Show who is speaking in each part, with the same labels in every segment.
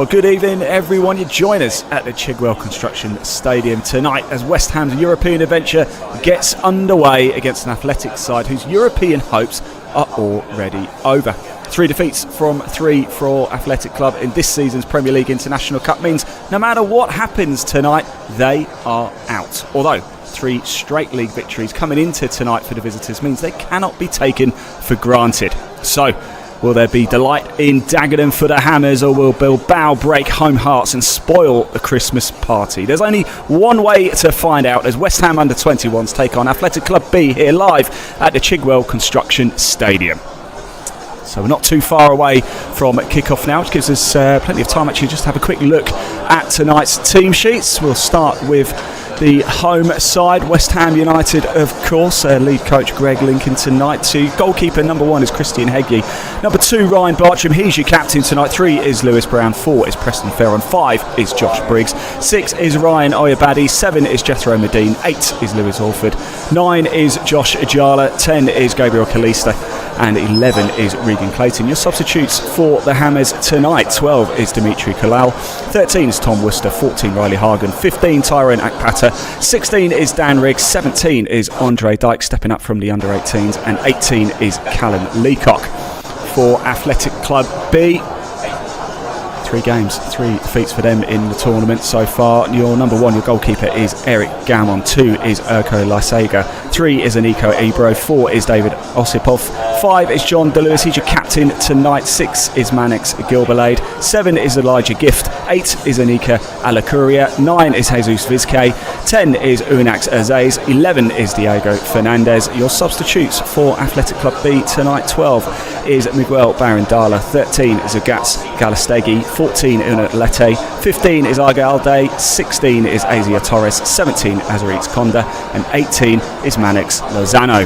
Speaker 1: Well, good evening, everyone. You join us at the Chigwell Construction Stadium tonight as West Ham's European adventure gets underway against an Athletic side whose European hopes are already over. 3 defeats from 3 for Athletic Club in this season's Premier League International Cup means no matter what happens tonight, they are out. Although 3 straight league victories coming into tonight for the visitors means they cannot be taken for granted. So, will there be delight in Dagenham for the Hammers, or will Bilbao break home hearts and spoil the Christmas party? There's only one way to find out as West Ham under-21s take on Athletic Club B here live at the Chigwell Construction Stadium. So we're not too far away from kickoff now, which gives us plenty of time actually just to have a quick look at tonight's team sheets. We'll start with the home side, West Ham United, of course. Lead coach Greg Lincoln tonight. Goalkeeper number 1 is Christian Heggie. Number 2, Ryan Bartram. He's your captain tonight. 3 is Lewis Brown. 4 is Preston Ferron. 5 is Josh Briggs. 6 is Ryan Oyabadi. 7 is Jethro Medine. 8 is Lewis Alford. 9 is Josh Ajala. 10 is Gabriel Kalista. And 11 is Regan Clayton. Your substitutes for the Hammers tonight: 12 is Dimitri Kalal, 13 is Tom Worcester, 14 Riley Hagen, 15 Tyrone Akpata, 16 is Dan Riggs, 17 is Andre Dyke stepping up from the under-18s, and 18 is Callum Leacock. For Athletic Club B, 3 games, 3 defeats for them in the tournament so far. Your number 1, your goalkeeper, is Eric Gammon. 2 is Erko Lysega. 3 is Aniko Ebro. 4 is David Osipov. 5 is John DeLewis. He's your captain tonight. 6 is Manix Gilbalade. 7 is Elijah Gift. 8 is Anika Alacuria. 9 is Jesus Vizquez. 10 is Unax Aziz. 11 is Diego Fernandez. Your substitutes for Athletic Club B tonight: 12 is Miguel Barandala. 13 is Agats Galastegi. 14 Una Lete, 15 is Aga Alde, 16 is Azia Torres, 17 Azariz Conda, and 18 is Manix Lozano.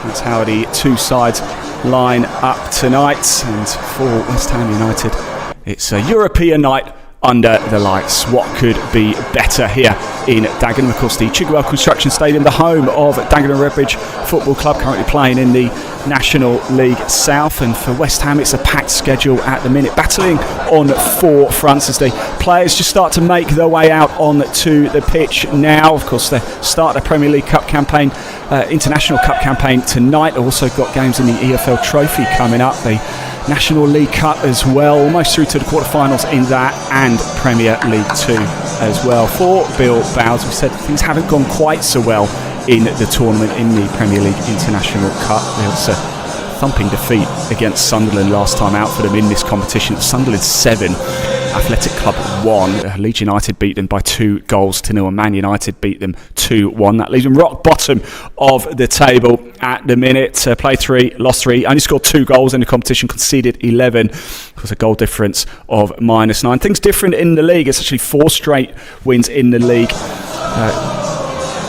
Speaker 1: That's how the 2 sides line up tonight. And for West Ham United, it's a European night under the lights. What could be better here in Dagenham? Of course, the Chigwell Construction Stadium, the home of Dagenham Redbridge Football Club, currently playing in the National League South. And for West Ham, it's a packed schedule at the minute, battling on 4 fronts as the players just start to make their way out onto the pitch now. Of course, they start the Premier League Cup campaign, International Cup campaign tonight. Also got games in the EFL Trophy coming up, the National League Cup as well, almost through to the quarterfinals in that, and Premier League 2 as well. For Bilbao, as we said, things haven't gone quite so well in the tournament in the Premier League International Cup. There was a thumping defeat against Sunderland last time out for them in this competition. Sunderland 7, Athletic Club 1. Leeds United beat them by 2-0, and Man United beat them 2-1. That leaves them rock bottom of the table at the minute. Played 3, lost 3, only scored 2 goals in the competition, conceded 11. Of course, a goal difference of -9. Things different in the league. It's actually 4 straight wins in the league.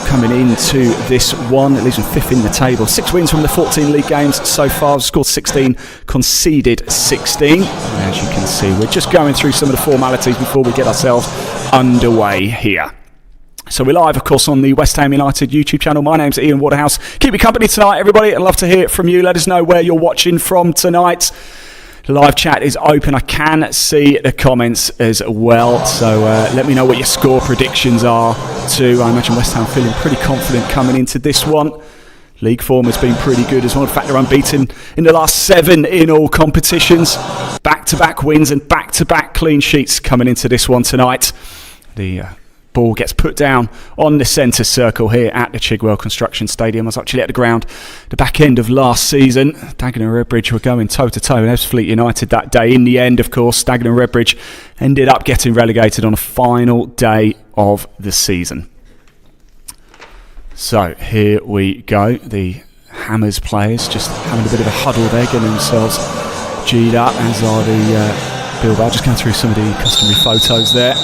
Speaker 1: Coming into this one, it leaves them 5th in the table. 6 wins from the 14 league games so far. Scored 16, conceded 16. And as you can see, we're just going through some of the formalities before we get ourselves underway here. So we're live, of course, on the West Ham United YouTube channel. My name's Ian Waterhouse. Keep me company tonight, everybody. I'd love to hear it from you. Let us know where you're watching from tonight. The live chat is open. I can see the comments as well, so let me know what your score predictions are too. I imagine West Ham feeling pretty confident coming into this one. League form has been pretty good as well. In fact, they're unbeaten in the last 7 in all competitions. Back-to-back wins and back-to-back clean sheets coming into this one tonight. The ball gets put down on the centre circle here at the Chigwell Construction Stadium. I was actually at the ground the back end of last season. Dagenham Redbridge were going toe-to-toe with Ebbsfleet United that day. In the end, of course, Dagenham Redbridge ended up getting relegated on a final day of the season. So here we go. The Hammers players just having a bit of a huddle there, getting themselves G'd up, as are the Bilbao. Just going through some of the customary photos there.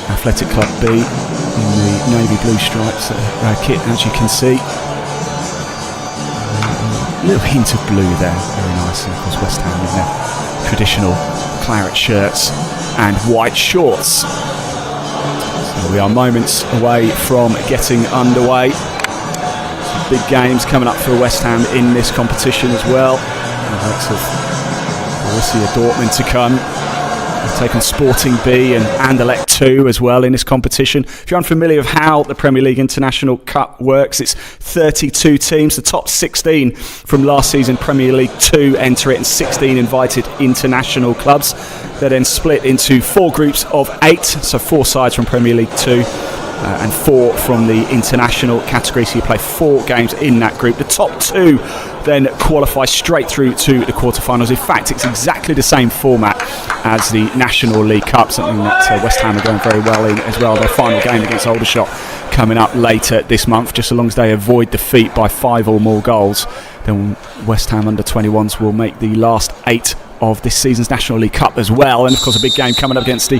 Speaker 1: Athletic Club B in the navy blue stripes kit, as you can see. A little hint of blue there, very nice. And of course, West Ham in their traditional claret shirts and white shorts. So we are moments away from getting underway. Some big games coming up for West Ham in this competition as well. The likes of Borussia Dortmund to come. taken Sporting B and Anderlecht 2 as well in this competition. If you're unfamiliar with how the Premier League International Cup works, it's 32 teams. The top 16 from last season Premier League 2 enter it, and 16 invited international clubs. They're then split into 4 groups of 8, so 4 sides from Premier League 2 and 4 from the international category, so you play 4 games in that group. The top 2 then qualify straight through to the quarterfinals. In fact, it's exactly the same format as the National League Cup, something that West Ham are going very well in as well. Their final game against Aldershot coming up later this month. Just as long as they avoid defeat by 5 or more goals, then West Ham under-21s will make the last 8 of this season's National League Cup as well. And of course a big game coming up against the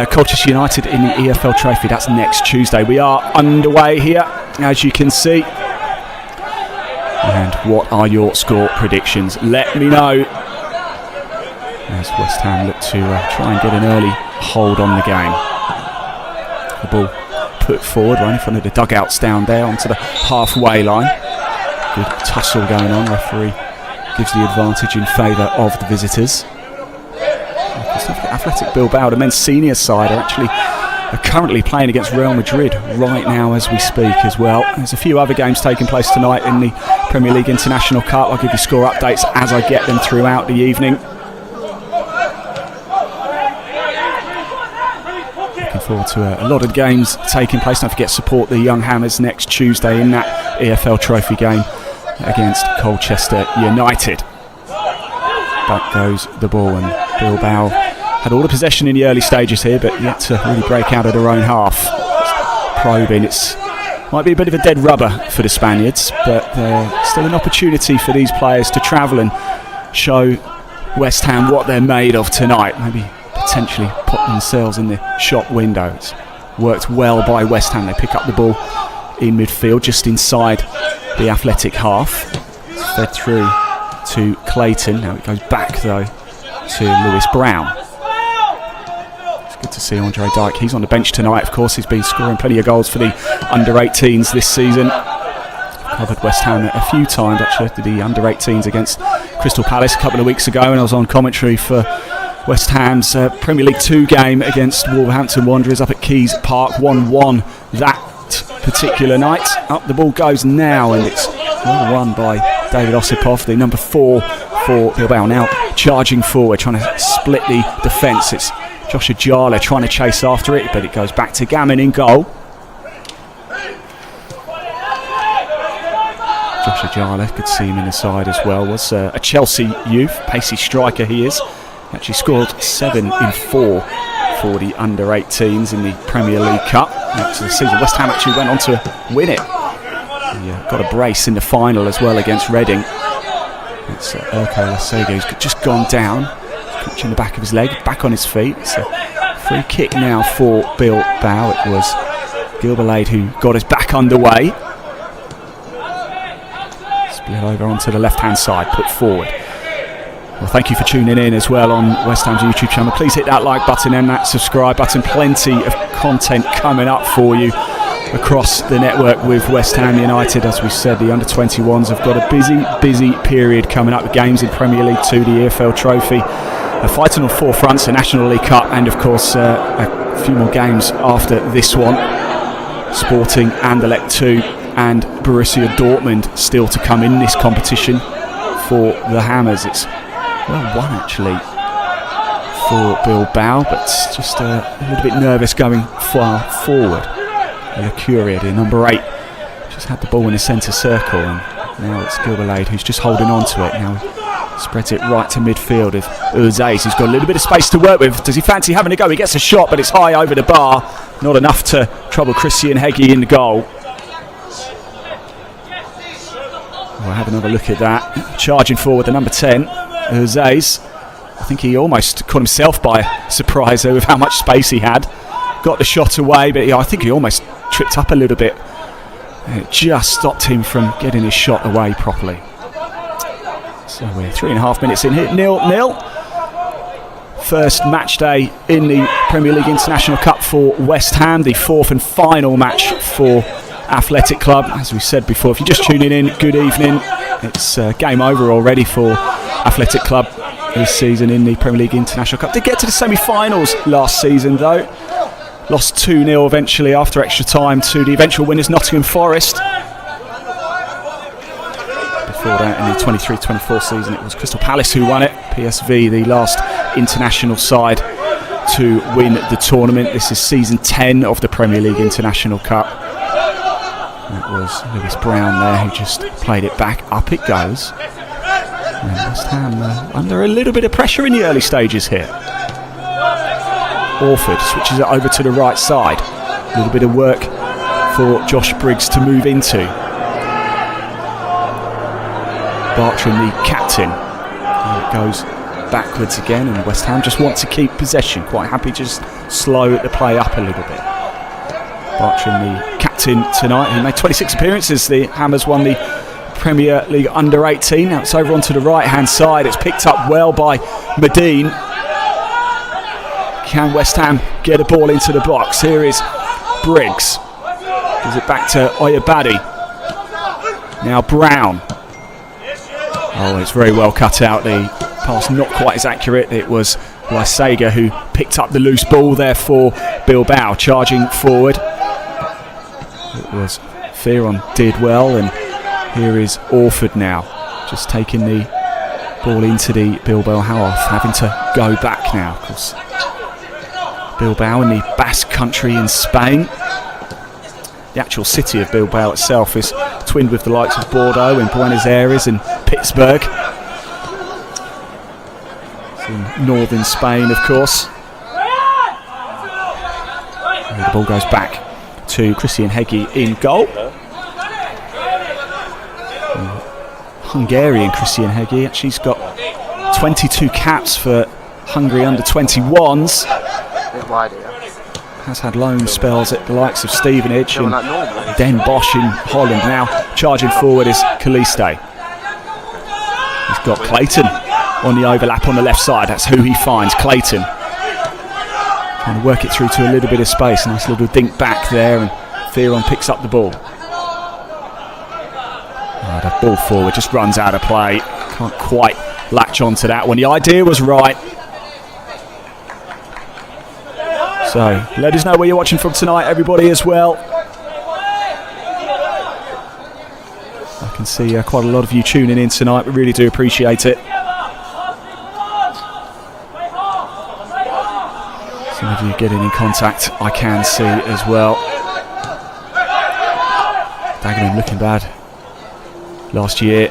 Speaker 1: Colchester United in the EFL Trophy. That's next Tuesday. We are underway here, as you can see. And what are your score predictions? Let me know, as West Ham look to try and get an early hold on the game. The ball put forward right in front of the dugouts down there onto the halfway line. Good tussle going on. Referee gives the advantage in favour of the visitors. Athletic Bilbao, the men's senior side, are currently playing against Real Madrid right now as we speak as well. There's a few other games taking place tonight in the Premier League International Cup. I'll give you score updates as I get them throughout the evening. Looking forward to a lot of games taking place. Don't forget to support the Young Hammers next Tuesday in that EFL Trophy game against Colchester United. Back goes the ball, and Bilbao had all the possession in the early stages here, but yet to really break out of their own half. Probing, might be a bit of a dead rubber for the Spaniards, but still an opportunity for these players to travel and show West Ham what they're made of tonight. Maybe potentially put themselves in the shop window. It's worked well by West Ham. They pick up the ball in midfield, just inside the Athletic half. It's fed through to Clayton. Now it goes back though to Lewis Brown. It's good to see Andre Dyke. He's on the bench tonight, of course. He's been scoring plenty of goals for the under-18s this season. Covered West Ham a few times actually, the under-18s against Crystal Palace a couple of weeks ago, and I was on commentary for West Ham's Premier League 2 game against Wolverhampton Wanderers up at Keys Park. 1-1 that particular night. Up the ball goes now, and it's well won by David Osipov, the number 4 for Bilbao. Now charging forward, trying to split the defence. It's Josh Ajala trying to chase after it, but it goes back to Gammon in goal. Josh Ajala, could see him in the side as well, was a Chelsea youth, pacey striker he is. Actually scored 7 in 4 for the under-18s in the Premier League Cup. Next the season, West Ham actually went on to win it. He got a brace in the final as well against Reading. It's Urko Lasega who's just gone down, catching the back of his leg, back on his feet. It's a free kick now for Bilbao. It was Gilberlade who got us back underway. Split over onto the left-hand side, put forward. Well, thank you for tuning in as well on West Ham's YouTube channel. Please hit that like button and that subscribe button. Plenty of content coming up for you across the network with West Ham United. As we said, the under-21s have got a busy period coming up with games in Premier League 2, the EFL Trophy, fighting on 4 fronts, the National League Cup, and of course a few more games after this one. Sporting, Anderlecht 2 and Borussia Dortmund still to come in this competition for the Hammers. It's well won actually for Bilbao, but just a little bit nervous going far forward. Le Curie, the number 8, just had the ball in the centre circle, and now it's Gilberlade who's just holding on to it. Now spreads it right to midfield with Uzes, who's got a little bit of space to work with. Does he fancy having a go? He gets a shot, but it's high over the bar. Not enough to trouble Christian Heggie in the goal. We'll have another look at that. Charging forward, the number 10, Uzes. I think he almost caught himself by surprise there with how much space he had. Got the shot away, but I think he almost tripped up a little bit. It just stopped him from getting his shot away properly. So we're 3.5 minutes in here, 0-0. First match day in the Premier League International Cup for West Ham, the 4th and final match for Athletic Club. As we said before, if you're just tuning in, good evening. It's game over already for Athletic Club. this season in the Premier League International Cup. Did get to the semi-finals last season though. Lost 2-0 eventually after extra time to the eventual winners Nottingham Forest. Before that, in the 23-24 season, it was Crystal Palace who won it. PSV, the last international side to win the tournament. This is season 10 of the Premier League International Cup. It was Lewis Brown there who just played it back. Up it goes. And West Ham under a little bit of pressure in the early stages here. Orford switches it over to the right side. A little bit of work for Josh Briggs to move into. Bartram, the captain, goes backwards again, and West Ham just want to keep possession. Quite happy to just slow the play up a little bit. Bartram, the captain tonight, who made 26 appearances. The Hammers won the Premier League Under-18. Now it's over onto the right-hand side. It's picked up well by Medine. Can West Ham get a ball into the box? Here is Briggs. Gives it back to Oyabadi. Now Brown. Oh, it's very well cut out. The pass not quite as accurate. It was Lysega who picked up the loose ball there for Bilbao, charging forward. It was Fearon did well, and here is Orford now, just taking the ball into the Bilbao half, having to go back now. Of course, Bilbao in the Basque country in Spain. The actual city of Bilbao itself is twinned with the likes of Bordeaux and Buenos Aires and Pittsburgh. It's in northern Spain, of course. And the ball goes back to Christian Hegyi in goal. Hungarian Christian Hegyi, actually he's got 22 caps for Hungary under-21s. Has had loan spells at the likes of Stevenage and Den Bosch in Holland. Now charging forward is Kaliste. He's got Clayton on the overlap on the left side. That's who he finds, Clayton. Trying to work it through to a little bit of space. Nice little dink back there, and Fearon picks up the ball. Oh, the ball forward just runs out of play. Can't quite latch onto that one. The idea was right. So let us know where you're watching from tonight, everybody, as well. I can see quite a lot of you tuning in tonight. We really do appreciate it. Some of you getting in contact, I can see as well. Dagenham looking bad last year,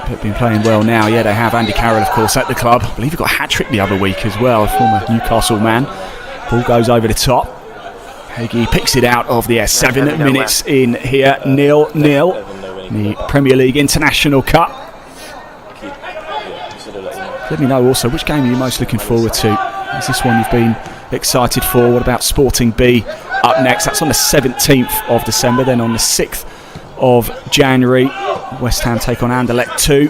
Speaker 1: but been playing well now. Yeah, they have Andy Carroll, of course, at the club. I believe he got a hat-trick the other week as well, a former Newcastle man. Ball goes over the top. Hegyi picks it out of the air. 7 minutes in here. 0-0. The Premier League International Cup. Let me know also, which game are you most looking forward to? Is this one you've been excited for? What about Sporting B up next? That's on the 17th of December. Then on the 6th of January, West Ham take on Anderlecht 2.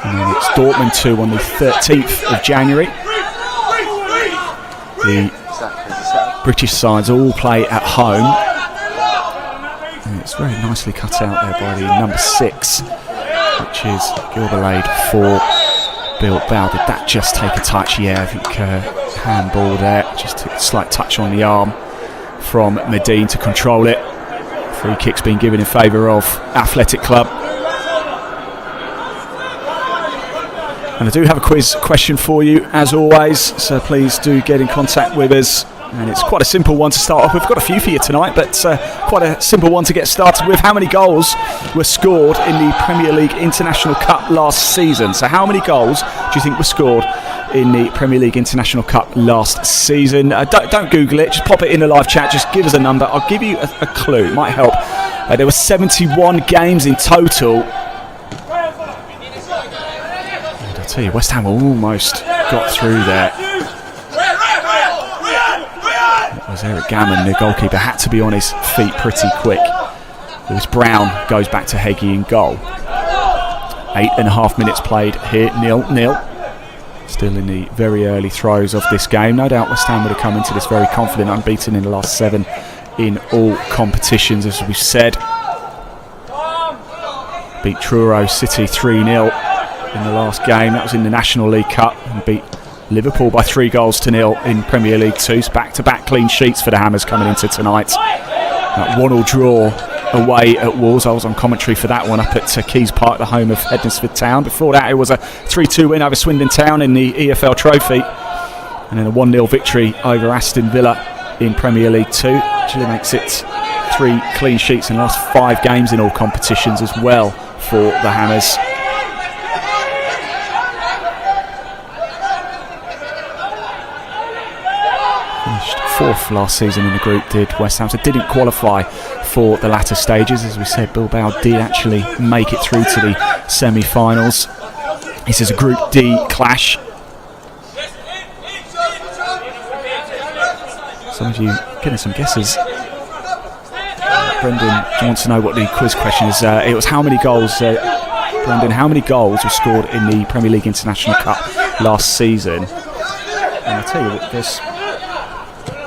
Speaker 1: And then it's Dortmund 2 on the 13th of January. The British sides all play at home. And it's very nicely cut out there by the number 6, which is Gilberlade for Bilbao. Did that just take a touch? Yeah, I think handball there. Just a slight touch on the arm from Medine to control it. Free kick's been given in favour of Athletic Club. And I do have a quiz question for you, as always, so please do get in contact with us. And it's quite a simple one to start off with. We've got a few for you tonight, but quite a simple one to get started with. How many goals were scored in the Premier League International Cup last season? So how many goals do you think were scored in the Premier League International Cup last season? Don't Google it, just pop it in the live chat, just give us a number. I'll give you a clue, it might help. There were 71 games in total. And I'll tell you, West Ham almost got through there. It was Eric Gammon, the goalkeeper, had to be on his feet pretty quick. Lewis Brown goes back to Hegyi in goal. 8.5 minutes played here, 0-0. Still in the very early throes of this game. No doubt West Ham would have come into this very confident, unbeaten in the last 7 in all competitions, as we've said. Beat Truro City 3-0 in the last game. That was in the National League Cup and beat Liverpool by 3-0 in Premier League 2. Back-to-back clean sheets for the Hammers coming into tonight. That 1-1 draw away at Wolves. I was on commentary for that one up at Keys Park, the home of Hednesford Town. Before that, it was a 3-2 win over Swindon Town in the EFL Trophy, and then a 1-0 victory over Aston Villa in Premier League 2. Actually makes it 3 clean sheets in the last 5 games in all competitions as well for the Hammers. Finished 4th last season in the group, did West Ham, so didn't qualify for the latter stages. As we said, Bilbao did actually make it through to the semi-finals. This is a Group D clash. Some of you getting some guesses. Brendan wants to know what the quiz question is. It was how many goals, Brendan, how many goals were scored in the Premier League International Cup last season? And I'll tell you what, there's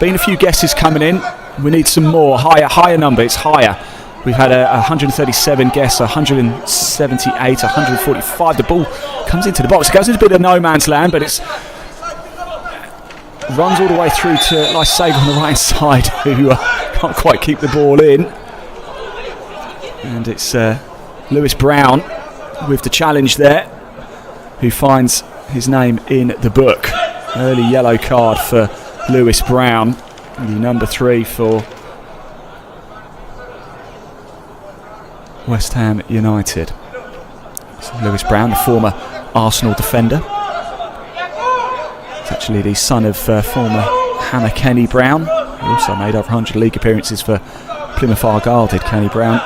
Speaker 1: been a few guesses coming in. We need some more, higher number. It's higher. We've had 137 guests, 178, 145. The ball comes into the box. It goes into a bit of no man's land, but it's runs all the way through to Lysaga on the right side, who can't quite keep the ball in. And it's Lewis Brown with the challenge there, who finds his name in the book. Early yellow card for Lewis Brown, the number 3 for West Ham United. So Lewis Brown, the former Arsenal defender. He's actually the son of former Hammer Kenny Brown. He also made over 100 league appearances for Plymouth Argyle, did Kenny Brown.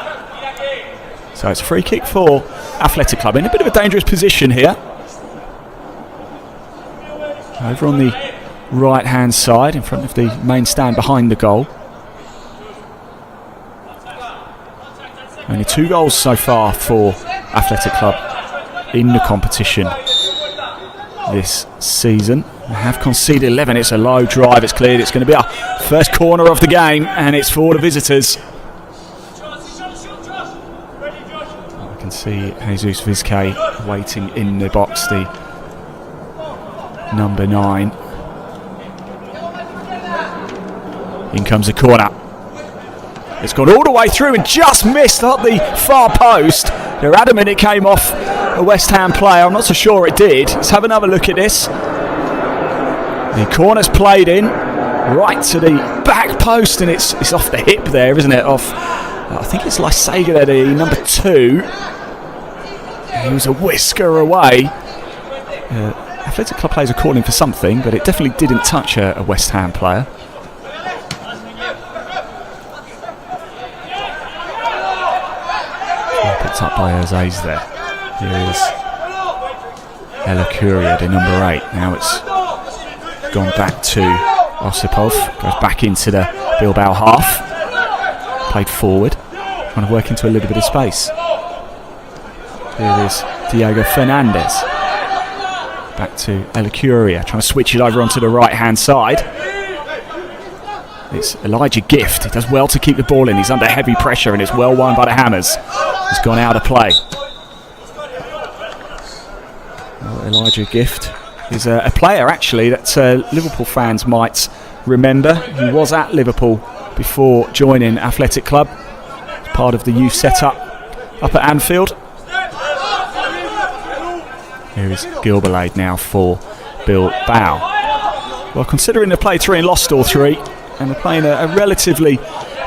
Speaker 1: So it's a free kick for Athletic Club in a bit of a dangerous position here. Over on the right hand side in front of the main stand behind the goal. Only 2 goals so far for Athletic Club in the competition this season. They have conceded 11. It's a low drive, it's cleared. It's going to be our first corner of the game, and it's for the visitors. I can see Jesus Vizquez waiting in the box, the number 9. In comes the corner. It's gone all the way through and just missed at the far post. They're adamant it came off a West Ham player. I'm not so sure it did. Let's have another look at this. The corner's played in right to the back post, and it's off the hip there, isn't it? Off, I think it's Lysaga there, the number 2. He was a whisker away. Athletic Club players are calling for something, but it definitely didn't touch a West Ham player. Picked up by Azaze there. Here is Ella Curia, the number 8. Now it's gone back to Osipov. Goes back into the Bilbao half. Played forward. Trying to work into a little bit of space. Here is Diego Fernandez. Back to Ella Curia. Trying to switch it over onto the right hand side. It's Elijah Gift. He does well to keep the ball in. He's under heavy pressure, and it's well won by the Hammers. He's gone out of play. Well, Elijah Gift is a player actually that Liverpool fans might remember. He was at Liverpool before joining Athletic Club. As part of the youth setup up at Anfield. Here is Gilbert now for Bilbao. Well, considering they played 3 and lost all 3, and they're playing a relatively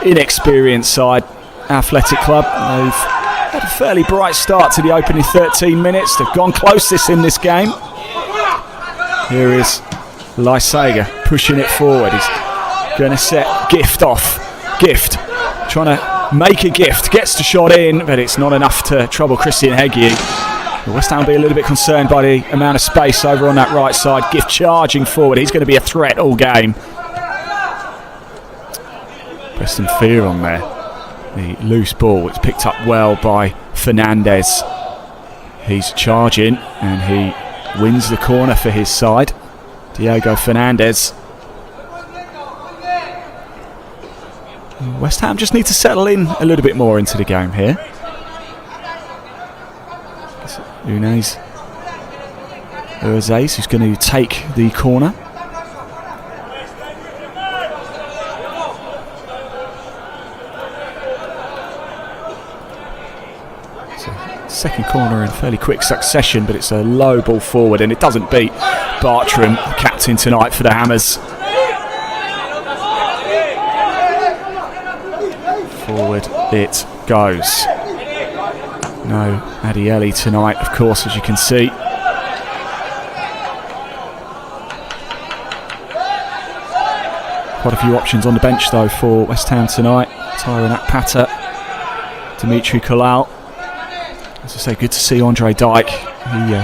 Speaker 1: inexperienced side, Athletic Club, they've had a fairly bright start to the opening 13 minutes. They've gone closest in this game. Here is Lysaga pushing it forward. He's going to set Gift off. Gift trying to make a Gift. Gets the shot in, but it's not enough to trouble Christian Heggie. West Ham will be a little bit concerned by the amount of space over on that right side. Gift charging forward. He's going to be a threat all game. Preston Fear on there. The loose ball. It's picked up well by Fernandez. He's charging and he wins the corner for his side. Diego Fernandez. West Ham just need to settle in a little bit more into the game here. Unai's Urzais, who's going to take the corner. Second corner in fairly quick succession, but it's a low ball forward and it doesn't beat Bartram, the captain tonight for the Hammers. Forward it goes. No Adieli tonight, of course, as you can see. Quite a few options on the bench though for West Ham tonight. Tyron Akpata, Dimitri Kalal. As I say, good to see Andre Dyke. He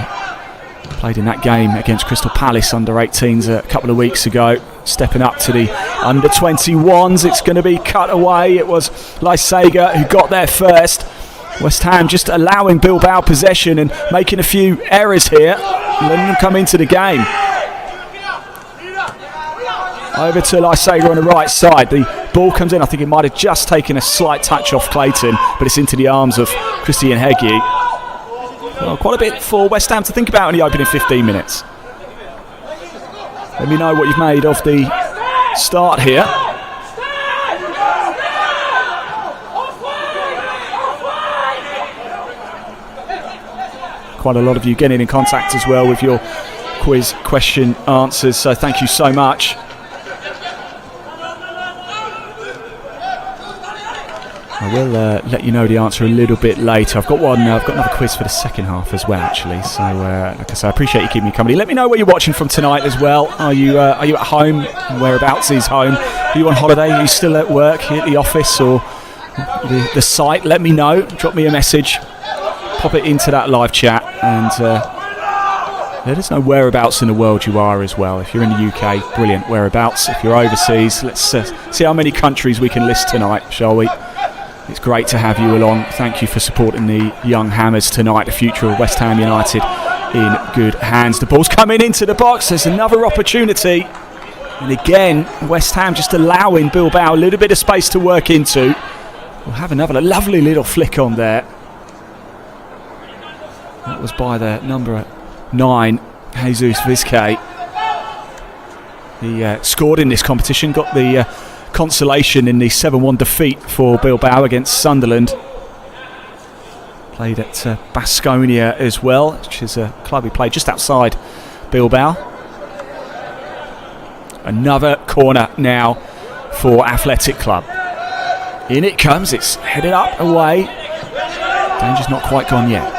Speaker 1: played in that game against Crystal Palace under-18s a couple of weeks ago, stepping up to the under-21s. It's going to be cut away. It was Lysager who got there first. West Ham just allowing Bilbao possession and making a few errors here, letting them come into the game. Over to Lysager on the right side. The ball comes in. I think it might have just taken a slight touch off Clayton, but it's into the arms of Christian Heggie. Well, quite a bit for West Ham to think about in the opening 15 minutes. Let me know what you've made of the start here. Quite a lot of you getting in contact as well with your quiz question answers, so thank you so much. I will let you know the answer a little bit later. I've got another quiz for the second half as well, actually. So, like I say, I appreciate you keeping me company. Let me know where you're watching from tonight as well. Are you at home? Whereabouts is home? Are you on holiday? Are you still at work, at the office, or the site? Let me know. Drop me a message. Pop it into that live chat, and let us know whereabouts in the world you are as well. If you're in the UK, brilliant. Whereabouts? If you're overseas, let's see how many countries we can list tonight, shall we? It's great to have you along. Thank you for supporting the young Hammers tonight. The future of West Ham United in good hands. The ball's coming into the box. There's another opportunity. And again, West Ham just allowing Bilbao a little bit of space to work into. We'll have another lovely little flick on there. That was by the number 9, Jesus Vizquez. He scored in this competition, got the consolation in the 7-1 defeat for Bilbao against Sunderland. Played at Baskonia as well, which is a club he played just outside Bilbao. Another corner now for Athletic Club. In it comes, it's headed up, away. Danger's not quite gone yet.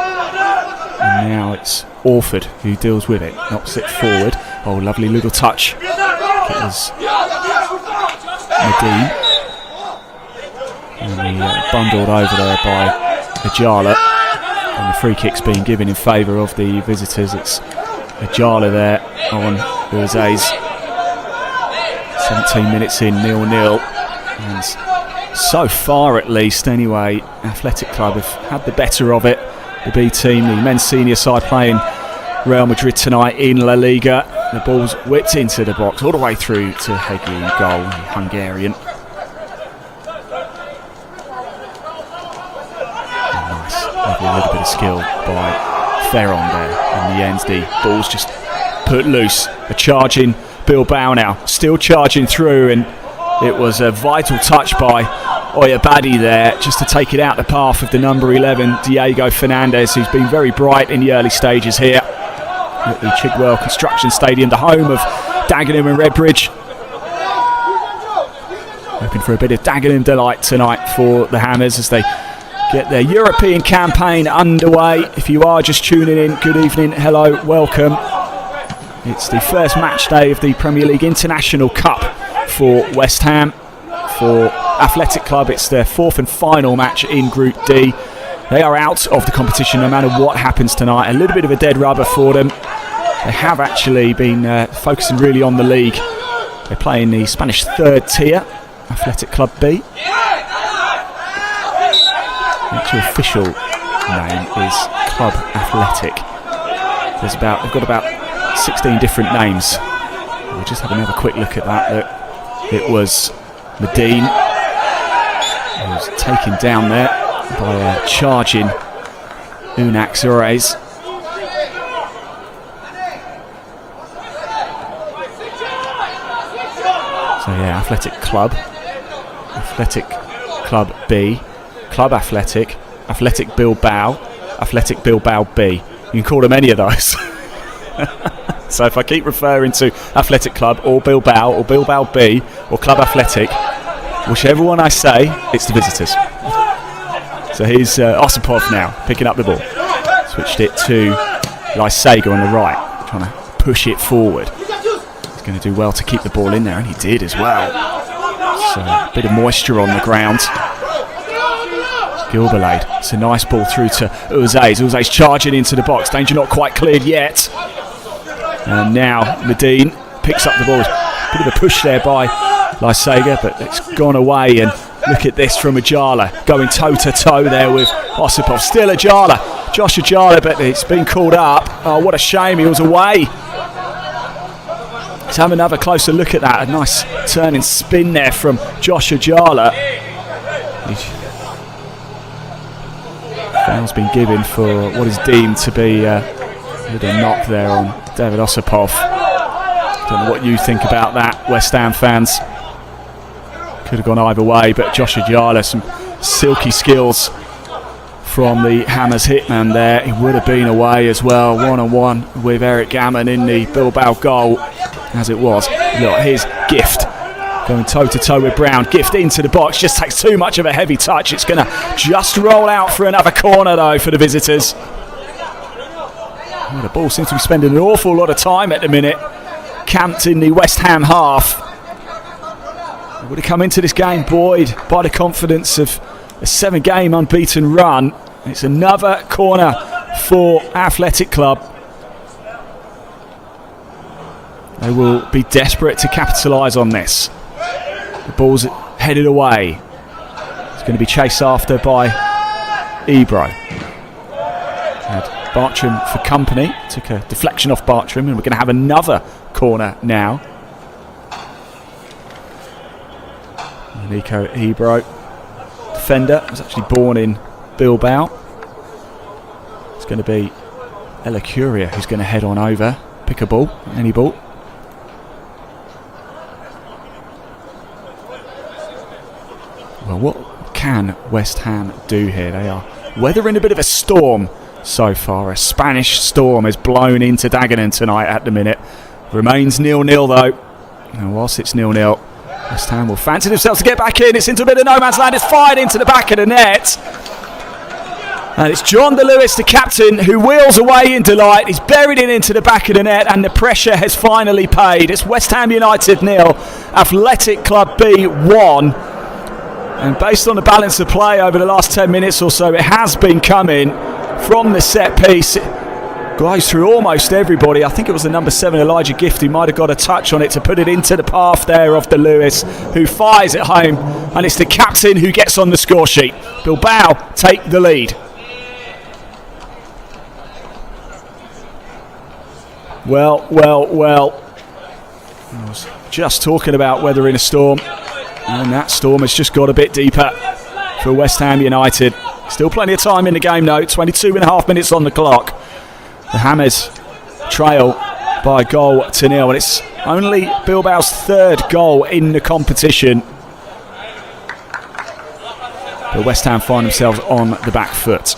Speaker 1: And now it's Orford who deals with it, knocks it forward. Oh, lovely little touch. It was Medine, and he bundled over there by Ajala, and the free kick's being given in favour of the visitors. It's Ajala there on Urzais. 17 minutes in, 0-0, and so far at least anyway, Athletic Club have had the better of it. The B team, the men's senior side, playing Real Madrid tonight in La Liga. The ball's whipped into the box all the way through to Heggie in goal, the Hungarian. Nice, lovely little bit of skill by Ferron there. In the end, the ball's just put loose. A charging Bilbao now, still charging through, and it was a vital touch by Oyabadi there, just to take it out the path of the number 11, Diego Fernandez, who's been very bright in the early stages here at the Chigwell Construction Stadium, the home of Dagenham and Redbridge. Hoping for a bit of Dagenham delight tonight for the Hammers as they get their European campaign underway. If you are just tuning in, good evening, hello, welcome. It's the first match day of the Premier League International Cup for West Ham. For Athletic Club, it's their fourth and final match in Group D. They are out of the competition no matter what happens tonight. A little bit of a dead rubber for them. They have actually been focusing really on the league. They play in the Spanish third tier, Athletic Club B. The actual official name is Club Athletic. They've got about 16 different names. We'll just have another quick look at that. It was Medine, who was taken down there by a charging Unax Ures. So yeah, Athletic Club, Athletic Club B, Club Athletic, Athletic Bilbao, Athletic Bilbao B. You can call them any of those. So if I keep referring to Athletic Club or Bilbao B or Club Athletic, whichever one I say, it's the visitors. So here's Osipov now picking up the ball. Switched it to Lysaga on the right, trying to push it forward. He's going to do well to keep the ball in there, and he did as well. So a bit of moisture on the ground. Gilberlade. It's a nice ball through to Uzes. Uzes charging into the box. Danger not quite cleared yet. And now Medine picks up the ball. A bit of a push there by Lysaga, but it's gone away. And look at this from Ajala, going toe-to-toe there with Osipov. Still Ajala. Josh Ajala, but it's been called up. Oh, what a shame. He was away. Let's have another closer look at that. A nice turning spin there from Josh Ajala. Foul's been given for what is deemed to be a little knock there on David Osipov. Don't know what you think about that, West Ham fans. Could have gone either way, but Josh Ajala, some silky skills from the Hammers hitman there. He would have been away as well, one-on-one with Eric Gammon in the Bilbao goal, as it was. Look, here's Gift going toe-to-toe with Brown. Gift into the box, just takes too much of a heavy touch. It's going to just roll out for another corner, though, for the visitors. Well, the ball seems to be spending an awful lot of time at the minute, camped in the West Ham half. They would have come into this game buoyed by the confidence of a 7-game unbeaten run. It's another corner for Athletic Club. They will be desperate to capitalise on this. The ball's headed away. It's going to be chased after by Ebro. Had Bartram for company. Took a deflection off Bartram, and we're going to have another corner now. Nico Ebro, defender, was actually born in Bilbao. It's going to be Ella Curia who's going to head on over, pick a ball, any ball. Well, what can West Ham do here? They are weathering a bit of a storm so far. A Spanish storm has blown into Dagenham tonight at the minute. Remains 0-0 though. And whilst it's 0-0, West Ham will fancy themselves to get back in. It's into a bit of no man's land. It's fired into the back of the net. And it's John DeLewis, the captain, who wheels away in delight. He's buried it into the back of the net, and the pressure has finally paid. It's West Ham United 0, Athletic Club B 1. And based on the balance of play over the last 10 minutes or so, it has been coming from the set piece. It goes through almost everybody. I think it was the number 7, Elijah Gift, who might have got a touch on it to put it into the path there of DeLewis, who fires it home. And it's the captain who gets on the score sheet. Bilbao take the lead. Well. I was just talking about weathering a storm. And that storm has just got a bit deeper for West Ham United. Still plenty of time in the game though, 22.5 minutes on the clock. The Hammers trail by a goal to 0, and it's only Bilbao's 3rd goal in the competition. But West Ham find themselves on the back foot.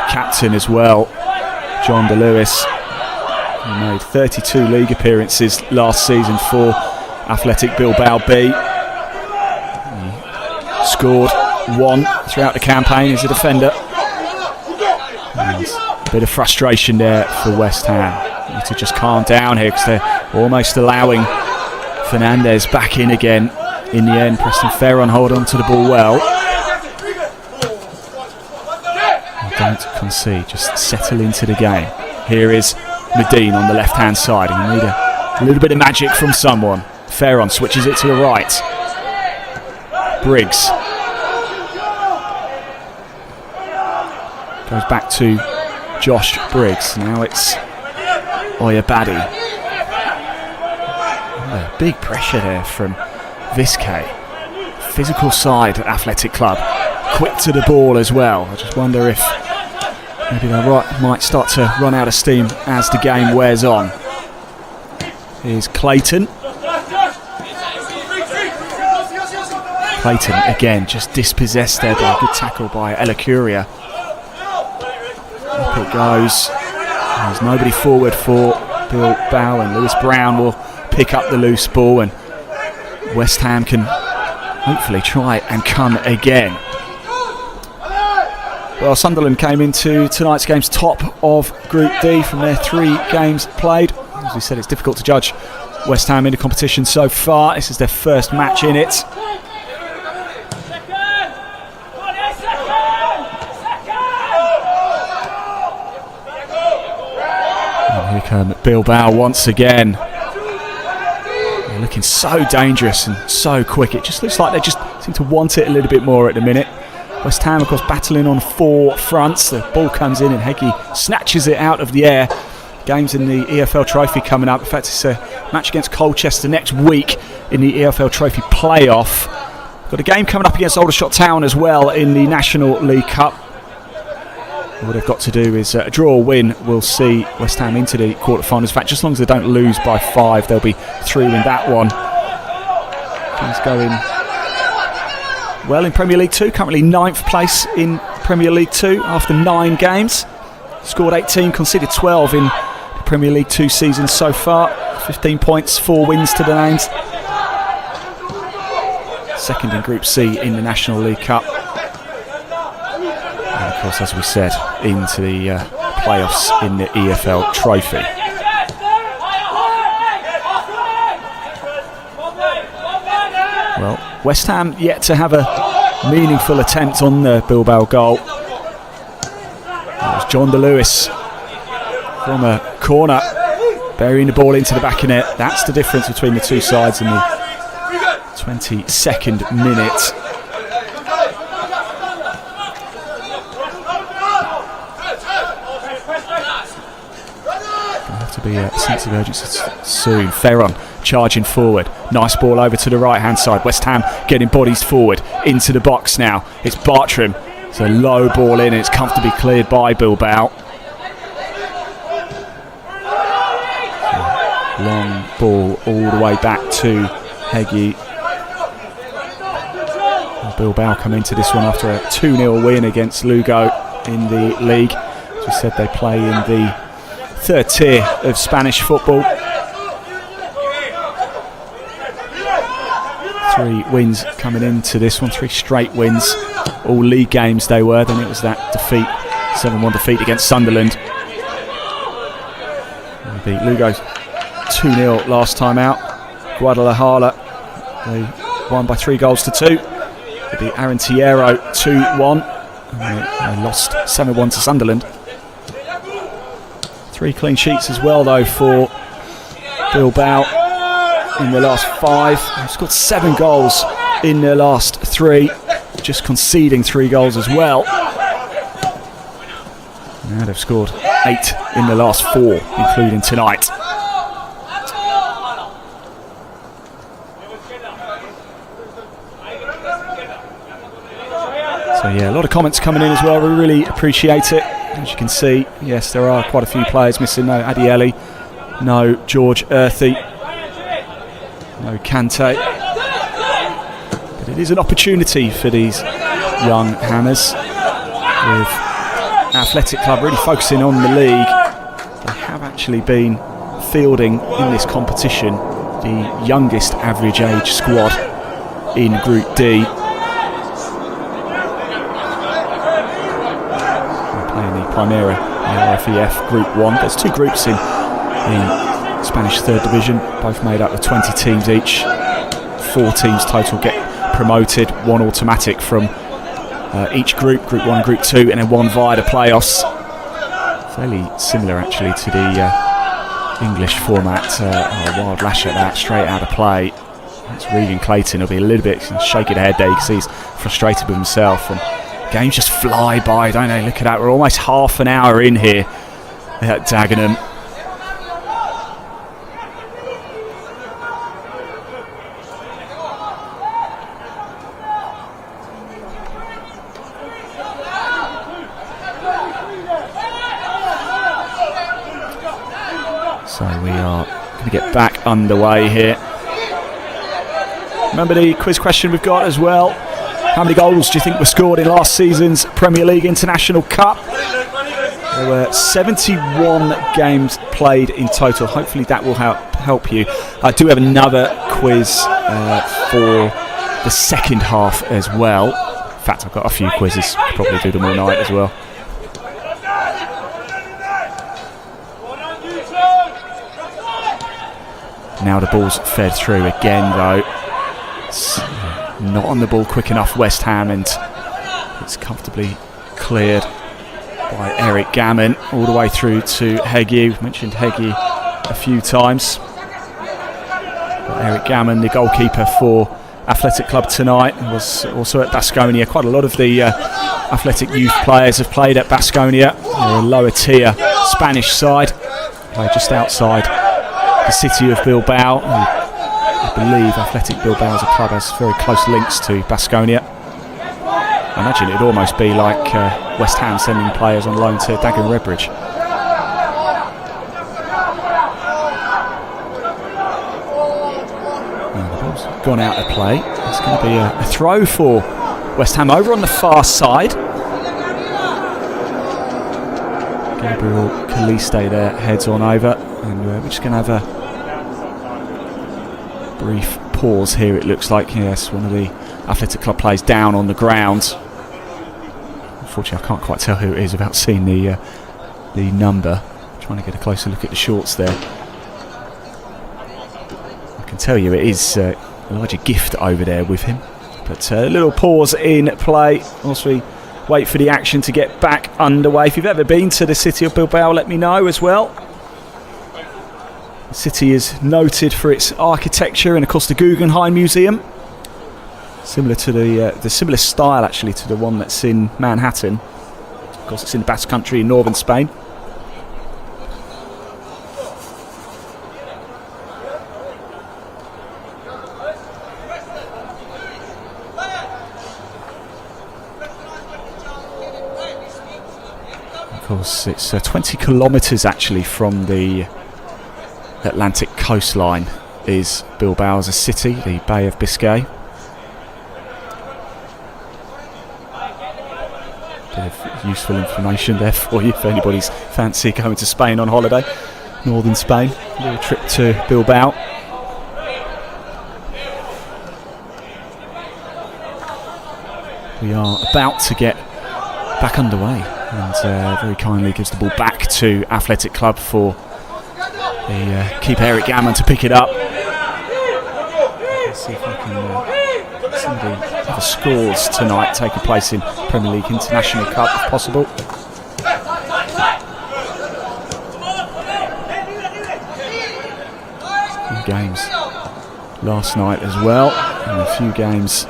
Speaker 1: Captain as well, John DeLewis. He made 32 league appearances last season for Athletic Bilbao B. He scored 1 throughout the campaign as a defender. And a bit of frustration there for West Ham. Need to just calm down here because they're almost allowing Fernandez back in again. In the end, Preston Ferron hold on to the ball well. Don't concede, just settle into the game. Here is Medine on the left-hand side. You need a little bit of magic from someone. Ferron switches it to the right. Briggs goes back to Josh Briggs. Now it's Oyabadi. Big pressure there from Vizcay. Physical side at Athletic Club. quick to the ball as well. I just wonder if maybe they might start to run out of steam as the game wears on. Here's Clayton. Clayton again just dispossessed there by a good tackle by Ella Curia. Up it goes. There's nobody forward for Bilbao, and Lewis Brown will pick up the loose ball, and West Ham can hopefully try and come again. Well, Sunderland came into tonight's games top of Group D from their 3 games played. As we said, it's difficult to judge West Ham in the competition so far. This is their first match in it. Here come Bilbao once again. They're looking so dangerous and so quick. It just looks like they just seem to want it a little bit more at the minute. West Ham, of course, battling on 4 fronts. The ball comes in and Heggie snatches it out of the air. Games in the EFL Trophy coming up. In fact, it's a match against Colchester next week in the EFL Trophy playoff. Got a game coming up against Aldershot Town as well in the National League Cup. All they've got to do is a draw or win will see West Ham into the quarterfinals. In fact, just as long as they don't lose by 5, they'll be through in that one. Things going well in Premier League 2. Currently 9th place in Premier League 2 after 9 games. Scored 18, conceded 12 in the Premier League 2 season so far. 15 points, 4 wins to the names. Second in Group C in the National League Cup. And of course, as we said, into the playoffs in the EFL Trophy. Well, West Ham yet to have a meaningful attempt on the Bilbao goal. It was John DeLewis from a corner, burying the ball into the back of net. That's the difference between the two sides in the 22nd minute. To be a sense of urgency soon. Ferron charging forward. Nice ball over to the right hand side. West Ham getting bodies forward into the box now. It's Bartram. It's a low ball in and it's comfortably cleared by Bilbao. Long ball all the way back to Heggie. Bilbao come into this one after a 2-0 win against Lugo in the league. As we said, they play in the 3rd tier of Spanish football. 3 wins coming into this one, 3 straight wins. All league games they were. Then it was that defeat, 7-1 defeat against Sunderland. They beat Lugo 2-0 last time out. Guadalajara, they won by 3-2. They beat Arenteiro 2-1. And they lost 7-1 to Sunderland. 3 clean sheets as well, though, for Bilbao in the last 5. They've scored 7 goals in their last 3, just conceding 3 goals as well. Now they've scored 8 in the last 4, including tonight. So yeah, a lot of comments coming in as well. We really appreciate it. As you can see, yes, there are quite a few players missing. No Adieli, no George Earthy, no Kante. But it is an opportunity for these young Hammers, with Athletic Club really focusing on the league. They have actually been fielding in this competition the youngest average age squad in Group D. Primera, RFEF Group 1. There's 2 groups in the Spanish 3rd Division, both made up of 20 teams each. 4 teams total get promoted, 1 automatic from each group, Group 1 and Group 2, and then 1 via the playoffs. Fairly similar actually to the English format. A wild lash at that, straight out of play. That's Regan Clayton. He'll be a little bit shaking head there. You can see he's frustrated with himself. And games just fly by, don't they? Look at that, we're almost half an hour in here at Dagenham. We are going to get back underway here. Remember the quiz question we've got as well? How many goals do you think were scored in last season's Premier League International Cup? There were 71 games played in total. Hopefully that will help you. I do have another quiz for the second half as well. In fact, I've got a few quizzes. Probably do them all night as well. Now the ball's fed through again, though. It's not on the ball quick enough, West Ham, and it's comfortably cleared by Eric Gammon all the way through to Heggie. We've mentioned Heggie a few times. But Eric Gammon, the goalkeeper for Athletic Club tonight, was also at Baskonia. Quite a lot of the Athletic youth players have played at Baskonia. They're a lower tier Spanish side. Play just outside the city of Bilbao. I believe Athletic Bilbao as a club has very close links to Baskonia. I imagine it'd almost be like West Ham sending players on loan to Dagenham Redbridge. The ball's gone out of play. It's going to be a throw for West Ham over on the far side. Gabriel Kaliste there heads on over, and we're just going to have a brief pause here. It looks like, yes, one of the Athletic Club players down on the ground. Unfortunately, I can't quite tell who it is without seeing the number. I'm trying to get a closer look at the shorts there. I can tell you it is Elijah Gift over there with him. But a little pause in play whilst we wait for the action to get back underway. If you've ever been to the city of Bilbao, let me know as well. The city is noted for its architecture and, of course, the Guggenheim Museum. Similar to the similar style, actually, to the one that's in Manhattan. Of course, it's in the Basque Country in northern Spain. Of course, it's 20 kilometres actually from the Atlantic coastline is Bilbao as a city, the Bay of Biscay. Bit of useful information there for you if anybody's fancy going to Spain on holiday. Northern Spain, a little trip to Bilbao. We are about to get back underway, and very kindly gives the ball back to Athletic Club for the keeper Eric Gammon to pick it up. Let's see if I can see the other scores tonight taking place in Premier League International Cup if possible. A few games last night as well, and a few games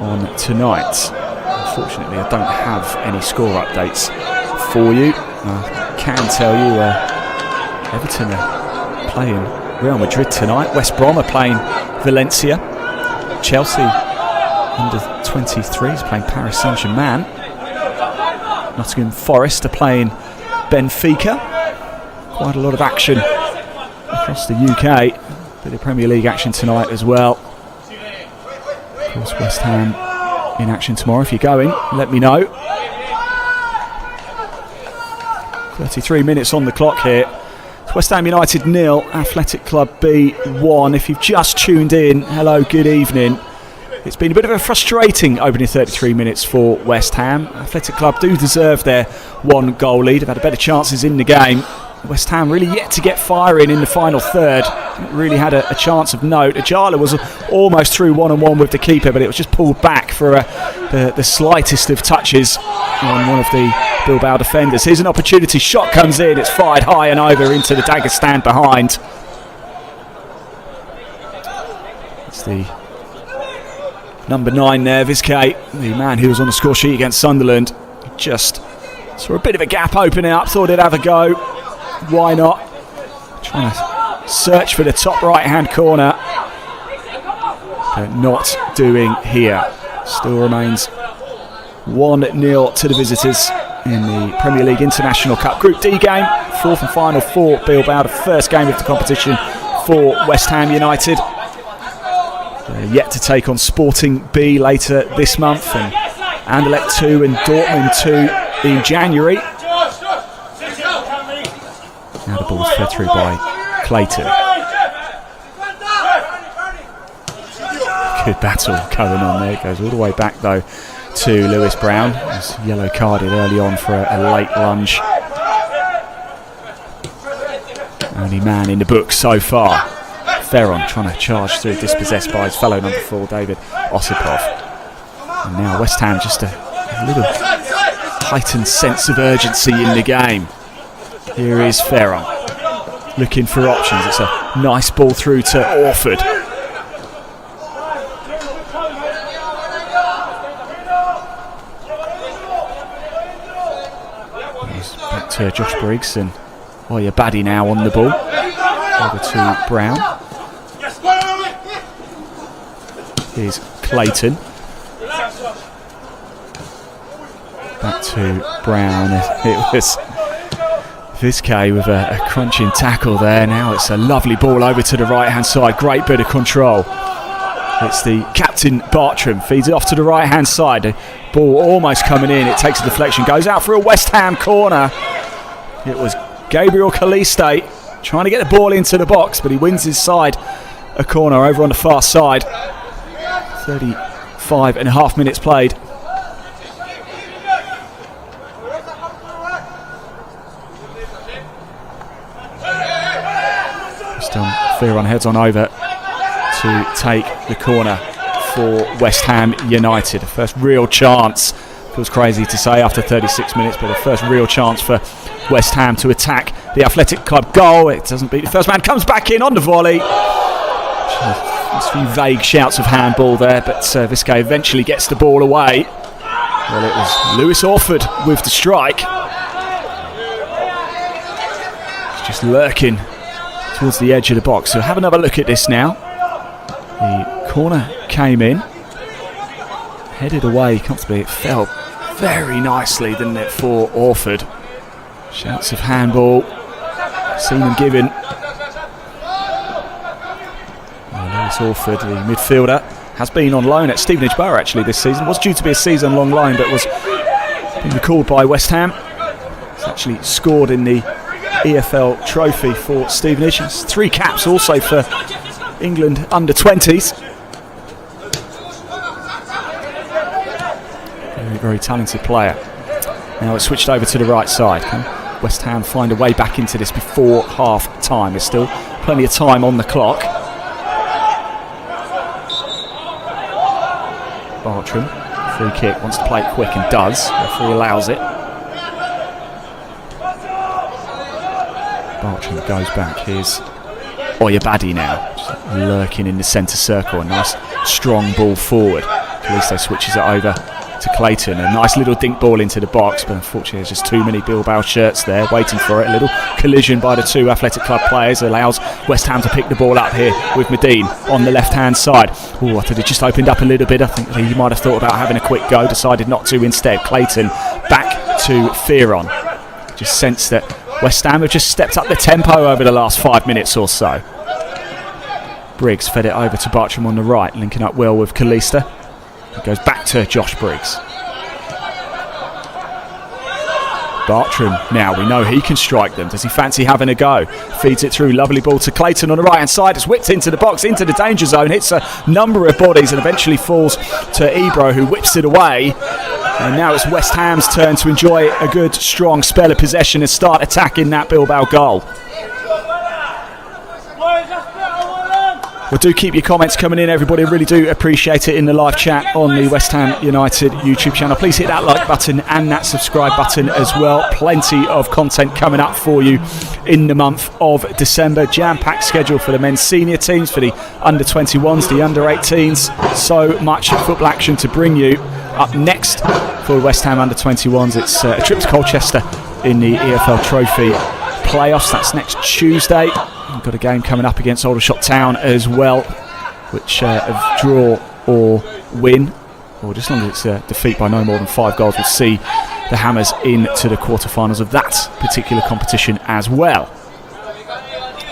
Speaker 1: on tonight. Unfortunately, I don't have any score updates for you. I can tell you Everton are playing Real Madrid tonight. West Brom are playing Valencia. Chelsea under 23s playing Paris Saint-Germain. Nottingham Forest are playing Benfica. Quite a lot of action across the UK. Bit of Premier League action tonight as well. Of course, West Ham in action tomorrow. If you're going, let me know. 33 minutes on the clock here. It's West Ham United 0, Athletic Club B 1. If you've just tuned in, hello, good evening. It's been a bit of a frustrating opening 33 minutes for West Ham. Athletic Club do deserve their one goal lead. They've had better chances in the game. West Ham really yet to get firing in the final third. Really had a chance of note. Ajala was almost through one-on-one with the keeper, but it was just pulled back for the slightest of touches on one of the Bilbao defenders. Here's an opportunity. Shot comes in. It's fired high and over into the dagger stand behind. It's the number 9 there, Vizcay, the man who was on the score sheet against Sunderland. Just saw a bit of a gap opening up. Thought he'd have a go. Why not? Trying to search for the top right-hand corner, but not doing here. Still remains 1-0 to the visitors in the Premier League International Cup Group D game fourth and final for Bilbao, the first game of the competition for West Ham United. They're yet to take on Sporting B later this month, and Anderlecht 2 and Dortmund 2 in January. Now the ball's fed through by Clayton. Good battle going on there. It goes all the way back though to Lewis Brown. He was yellow carded early on for a late lunge. Only man in the book so far. Ferron trying to charge through, dispossessed by his fellow number 4 David Osipov. And now West Ham just a little heightened sense of urgency in the game. Here is Ferron looking for options. It's a nice ball through to Orford. Back to Josh Briggs, and Oyabadi now on the ball. Over to Brown. Here's Clayton. Back to Brown. It was Vizcay with a crunching tackle there. Now it's a lovely ball over to the right hand side. Great bit of control. It's the captain Bartram, feeds it off to the right hand side. The ball almost coming in. It takes a deflection, goes out for a West Ham corner. It was Gabriel Kaliste trying to get the ball into the box, but he wins his side a corner over on the far side. 35 and a half minutes played. Ferron heads on over to take the corner for West Ham United. The first real chance, feels crazy to say after 36 minutes, but the first real chance for West Ham to attack the Athletic Club goal. It doesn't beat the first man, comes back in on the volley. There's a few vague shouts of handball there, but Vizcay eventually gets the ball away. Well, it was Lewis Orford with the strike. It's just lurking towards the edge of the box. So have another look at this now. The corner came in, headed away comfortably. It fell very nicely, didn't it, for Orford. Shouts of handball, seen them given. Lewis Orford, the midfielder, has been on loan at Stevenage Borough actually this season. Was due to be a season-long loan, but was been recalled by West Ham. He's actually scored in the EFL trophy for Stevenage. It's 3 caps also for England under-20s. Very, very talented player. Now it's switched over to the right side. Can West Ham find a way back into this before half-time? There's still plenty of time on the clock. Bartram, free kick, wants to play it quick and does. Referee allows it. Bartram goes back. Here's Oyabadi now, just lurking in the centre circle. A nice strong ball forward. Kaliste switches it over to Clayton. A nice little dink ball into the box, but unfortunately there's just too many Bilbao shirts there waiting for it. A little collision by the 2 Athletic Club players allows West Ham to pick the ball up here with Medine on the left hand side. Oh, I thought it just opened up a little bit. I think he might have thought about having a quick go, decided not to instead. Clayton back to Ferron. Just sense that West Ham have just stepped up the tempo over the last 5 minutes or so. Briggs fed it over to Bartram on the right, linking up well with Kaliste. It goes back to Josh Briggs. Bartram now, we know he can strike them. Does he fancy having a go? Feeds it through, lovely ball to Clayton on the right hand side. It's whipped into the box, into the danger zone, hits a number of bodies and eventually falls to Ebro, who whips it away. And now it's West Ham's turn to enjoy a good strong spell of possession and start attacking that Bilbao goal. Well, do keep your comments coming in, everybody. I really do appreciate it in the live chat on the West Ham United YouTube channel. Please hit that like button and that subscribe button as well. Plenty of content coming up for you in the month of December. Jam-packed schedule for the men's senior teams, for the under-21s, the under-18s. So much football action to bring you. Up next for West Ham under-21s, it's a trip to Colchester in the EFL Trophy playoffs. That's next Tuesday. We've got a game coming up against Aldershot Town as well, which a draw or win, or just as long as it's a defeat by no more than 5 goals, will see the Hammers into the quarterfinals of that particular competition as well.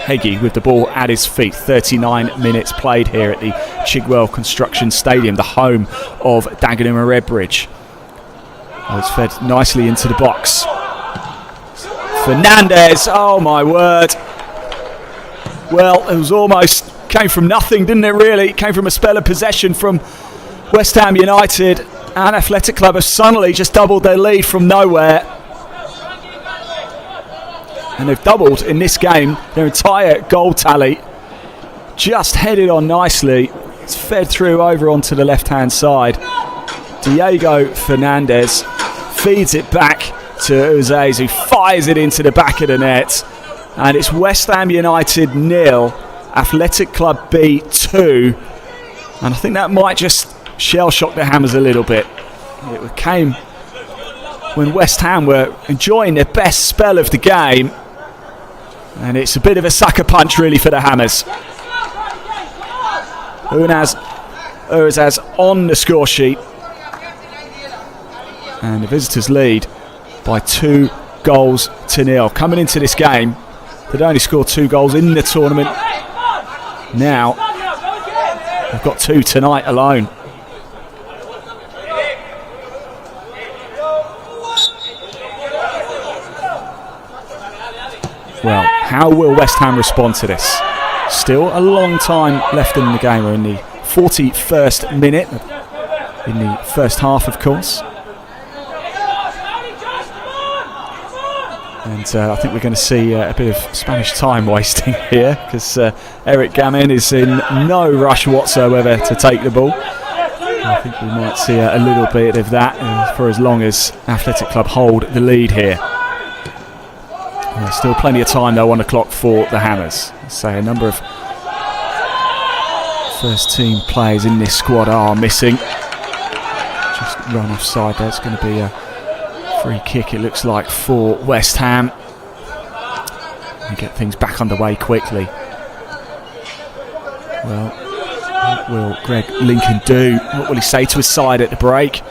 Speaker 1: Heggie with the ball at his feet. 39 minutes played here at the Chigwell Construction Stadium, the home of Dagenham and Redbridge. Oh, it's fed nicely into the box. Fernandez, oh my word. Well, it was almost came from nothing, didn't it really? It came from a spell of possession from West Ham United, and Athletic Club have suddenly just doubled their lead from nowhere. And they've doubled in this game their entire goal tally. Just headed on nicely. It's fed through over onto the left-hand side. Diego Fernandez feeds it back to Uzes, who fires it into the back of the net. And it's West Ham United 0, Athletic Club B 2. And I think that might just shell-shock the Hammers a little bit. It came when West Ham were enjoying their best spell of the game. And it's a bit of a sucker punch really for the Hammers. Urzaz on the score sheet. And the visitors lead by 2-0. Coming into this game, they'd only scored 2 goals in the tournament. Now, they've got 2 tonight alone. Well, how will West Ham respond to this? Still a long time left in the game. We're in the 41st minute, in the first half, of course. And I think we're going to see a bit of Spanish time wasting here, because Eric Gamin is in no rush whatsoever to take the ball. I think we might see a little bit of that for as long as Athletic Club hold the lead here. There's still plenty of time though on the clock for the Hammers. Say a number of first team players in this squad are missing. Just run offside there. It's going to be a free kick, it looks like, for West Ham. And get things back underway quickly. Well, what will Greg Lincoln do? What will he say to his side at the break?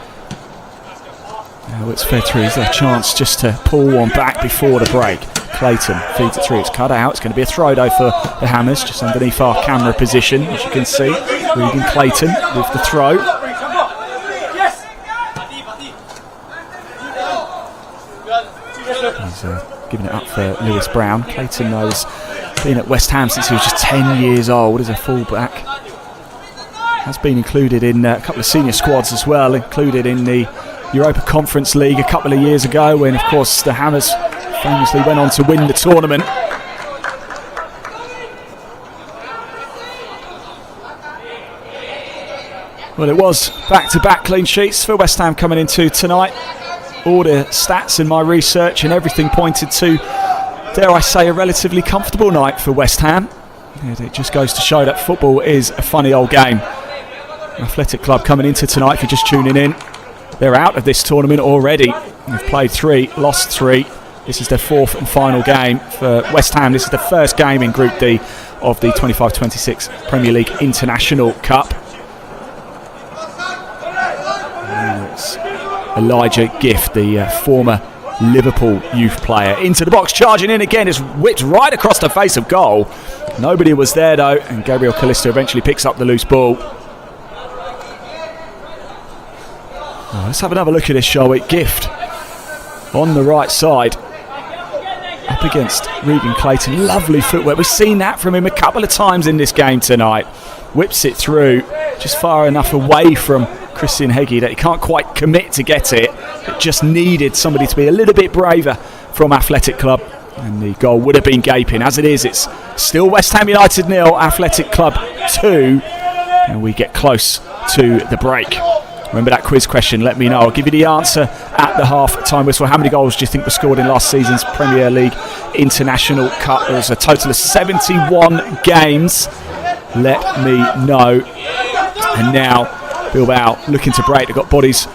Speaker 1: Now it's fed through. Is there a chance just to pull one back before the break? Clayton feeds it through. It's cut out. It's going to be a throw though for the Hammers, just underneath our camera position, as you can see. Regan Clayton with the throw. He's giving it up for Lewis Brown. Clayton knows, been at West Ham since he was just 10 years old as a fullback. Has been included in a couple of senior squads as well, included in the Europa Conference League a couple of years ago, when of course the Hammers famously went on to win the tournament. Well, it was back-to-back clean sheets for West Ham coming into tonight. All the stats in my research and everything pointed to, dare I say, a relatively comfortable night for West Ham. And it just goes to show that football is a funny old game. Athletic Club coming into tonight, if you're just tuning in, they're out of this tournament already. They've played 3, lost 3. This is their 4th and final game for West Ham. This is the first game in Group D of the 25-26 Premier League International Cup. And it's Elijah Gift, the former Liverpool youth player, into the box, charging in again, is whipped right across the face of goal. Nobody was there though, and Gabriel Callisto eventually picks up the loose ball. Oh, let's have another look at this, shall we? Gift on the right side, up against Regan Clayton. Lovely footwork. We've seen that from him a couple of times in this game tonight. Whips it through, just far enough away from Christian Heggie that he can't quite commit to get it. It just needed somebody to be a little bit braver from Athletic Club, and the goal would have been gaping. As it is, it's still West Ham United 0, Athletic Club 2, and we get close to the break. Remember that quiz question? Let me know. I'll give you the answer at the half-time whistle. How many goals do you think were scored in last season's Premier League International Cup? There was a total of 71 games. Let me know. And now Bilbao looking to break. They've got bodies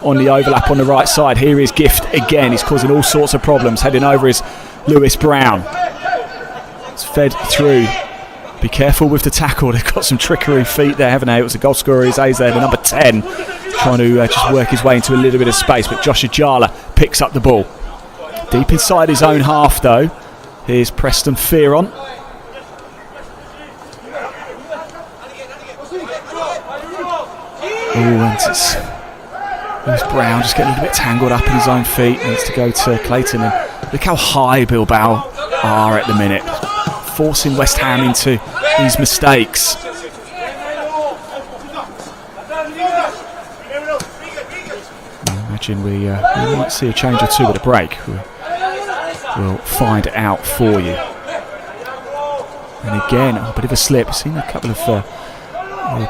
Speaker 1: on the overlap on the right side. Here is Gift again. He's causing all sorts of problems. Heading over is Lewis Brown. It's fed through. Be careful with the tackle. They've got some trickery feet there, haven't they? It was the goal scorer, A's there, the number 10, trying to just work his way into a little bit of space. But Josh Ajala picks up the ball. Deep inside his own half though. Here's Preston Fearon. And it's Lewis Brown just getting a little bit tangled up in his own feet. Needs to go to Clayton. And look how high Bilbao are at the minute, forcing West Ham into these mistakes. I imagine we might see a change or two at a break. We'll find out for you. And again, a bit of a slip. I've seen a couple of the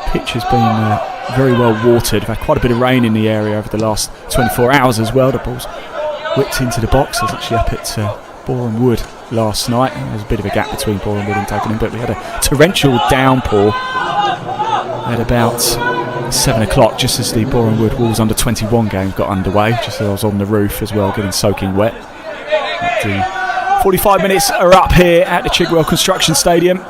Speaker 1: pitch has been very well watered. We've had quite a bit of rain in the area over the last 24 hours as well. The ball's whipped into the box. I was actually up at Boreham Wood last night. There was a bit of a gap between Boreham Wood and Dagenham, but we had a torrential downpour at about 7 o'clock, just as the Boreham Wood Wolves under 21 game got underway, just as I was on the roof as well, getting soaking wet. The 45 minutes are up here at the Chigwell Construction Stadium.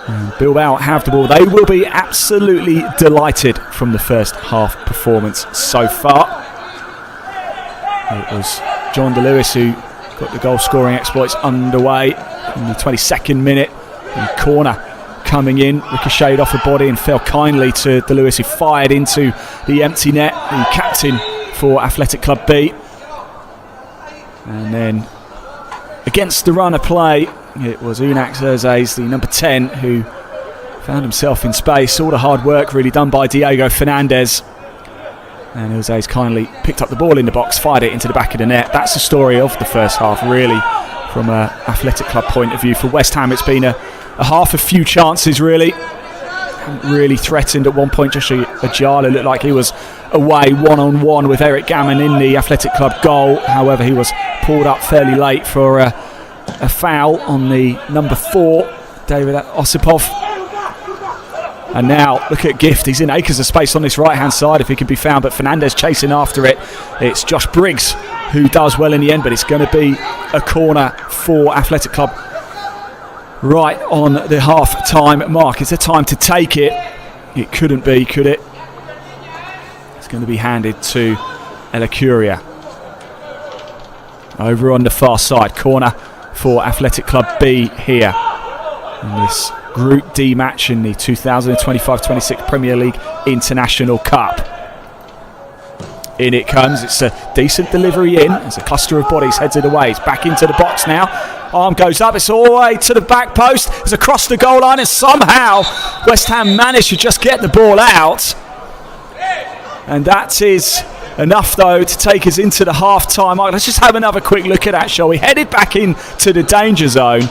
Speaker 1: And Bilbao have the ball. They will be absolutely delighted from the first half performance so far. It was John DeLewis who got the goal scoring exploits underway in the 22nd minute. The corner coming in, ricocheted off the body and fell kindly to DeLewis, who fired into the empty net. The captain for Athletic Club B. And then against the run of play, it was Unax Erzes, the number 10, who found himself in space. All the hard work really done by Diego Fernandez. And Erzes kindly picked up the ball in the box, fired it into the back of the net. That's the story of the first half, really, from an Athletic Club point of view. For West Ham, it's been a half of few chances, really. Haven't really threatened at one point. Joshua Ajala looked like he was away one-on-one with Eric Gammon in the Athletic Club goal. However, he was pulled up fairly late for a foul on the number 4, David Osipov. And now look at Gift. He's in acres of space on this right-hand side if he can be found, but Fernandez chasing after it. It's Josh Briggs who does well in the end, but it's going to be a corner for Athletic Club right on the half-time mark. Is there time to take it? It couldn't be, could it? It's going to be handed to Elacuria. Over on the far side, corner for Athletic Club B here in this Group D match in the 2025-26 Premier League International Cup. In it comes. It's a decent delivery in. There's a cluster of bodies headed away. It's back into the box now. Arm goes up. It's all the way to the back post. It's across the goal line, and somehow West Ham managed to just get the ball out. And that is enough, though, to take us into the half-time mark. Let's just have another quick look at that, shall we? Headed back into the danger zone.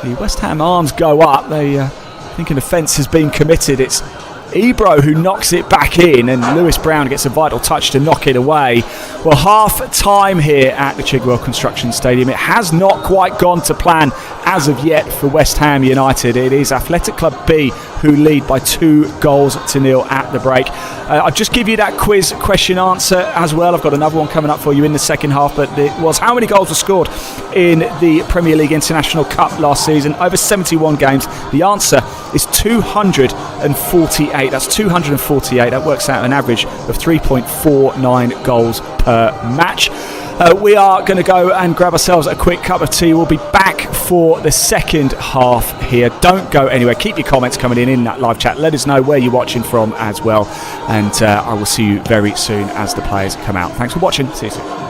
Speaker 1: The West Ham arms go up. They think an offence has been committed. It's Ebro who knocks it back in, and Lewis Brown gets a vital touch to knock it away. Well, half time here at the Chigwell Construction Stadium. It has not quite gone to plan as of yet for West Ham United. It is Athletic Club B who lead by 2-0 at the break. I'll just give you that quiz question answer as well. I've got another one coming up for you in the second half, but it was how many goals were scored in the Premier League International Cup last season? Over 71 games. The answer is 248. That's 248. That works out an average of 3.49 goals per match. We are going to go and grab ourselves a quick cup of tea. We'll be back for the second half here. Don't go anywhere. Keep your comments coming in that live chat. Let us know where you're watching from as well. And I will see you very soon as the players come out. Thanks for watching. See you soon.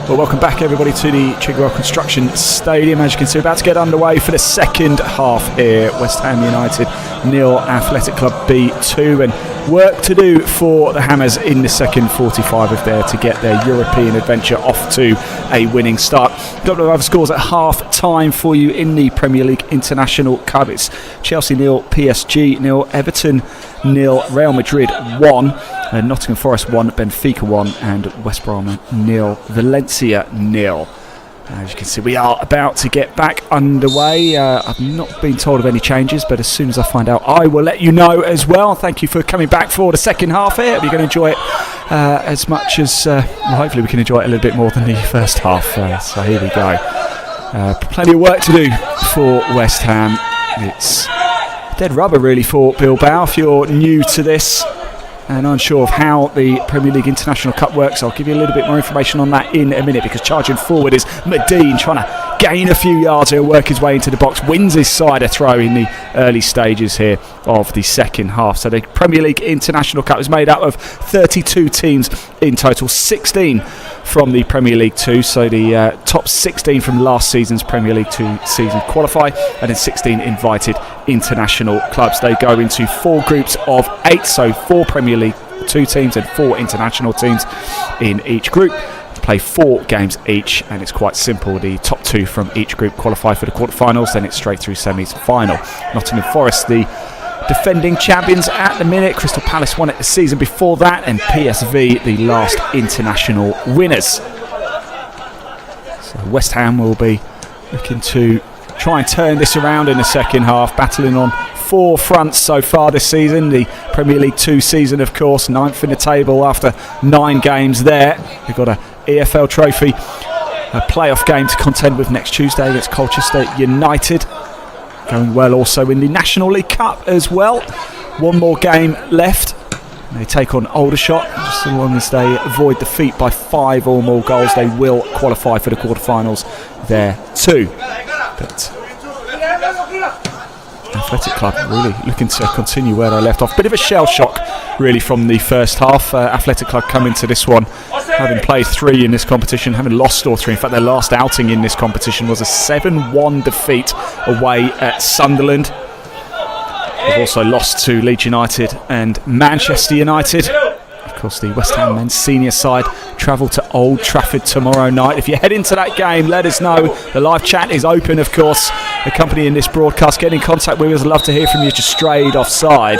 Speaker 1: Well, welcome back everybody to the Chigwell Construction Stadium. As you can see, about to get underway for the second half here. West Ham United 0, Athletic Club B 2, and work to do for the Hammers in the second 45 if they're to get their European adventure off to a winning start. A couple of other scores at half time for you in the Premier League International Cup. It's Chelsea 0, PSG 0, Everton 0, Real Madrid 1, Nottingham Forest 1, Benfica 1, and West Brom 0, Valencia 0. As you can see, we are about to get back underway. I've not been told of any changes, but as soon as I find out, I will let you know as well. Thank you for coming back for the second half here. You're going to enjoy it as much as, hopefully we can enjoy it a little bit more than the first half. So here we go. Plenty of work to do for West Ham. It's dead rubber really for Bilbao. If you're new to this and unsure of how the Premier League International Cup works, I'll give you a little bit more information on that in a minute, because charging forward is Medine, trying to gain a few yards here, work his way into the box, wins his side a throw in the early stages here of the second half. So the Premier League International Cup is made up of 32 teams in total, 16 from the Premier League 2, so the top 16 from last season's Premier League 2 season qualify, and then 16 invited international clubs. They go into 4 groups of 8, so 4 Premier League 2 teams and 4 international teams in each group. Play 4 games each, and it's quite simple. The top 2 from each group qualify for the quarterfinals, then it's straight through semis final. Nottingham Forest, the defending champions at the minute. Crystal Palace won it the season before that, and PSV the last international winners. So West Ham will be looking to try and turn this around in the second half, battling on 4 fronts so far this season. The Premier League 2 season, of course, 9th in the table after 9 games there. They've got a EFL trophy, a playoff game to contend with next Tuesday against Colchester United. Going well also in the National League Cup as well. 1 more game left. They take on Aldershot. Just as long as they avoid defeat by 5 or more goals, they will qualify for the quarterfinals there too. But Athletic Club really looking to continue where they left off. Bit of a shell shock really from the first half. Athletic Club come into this one having played 3 in this competition, having lost all 3. In fact, their last outing in this competition was a 7-1 defeat away at Sunderland. They've also lost to Leeds United and Manchester United. Of course, the West Ham men's senior side travel to Old Trafford tomorrow night. If you head into that game, let us know. The live chat is open, of course, accompanying this broadcast. Get in contact with us. I'd love to hear from you. Just strayed offside.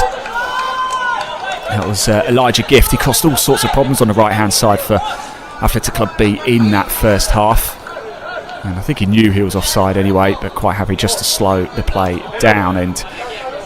Speaker 1: That was Elijah Gift. He caused all sorts of problems on the right-hand side for Athletic Club B in that first half. And I think he knew he was offside anyway, but quite happy just to slow the play down. And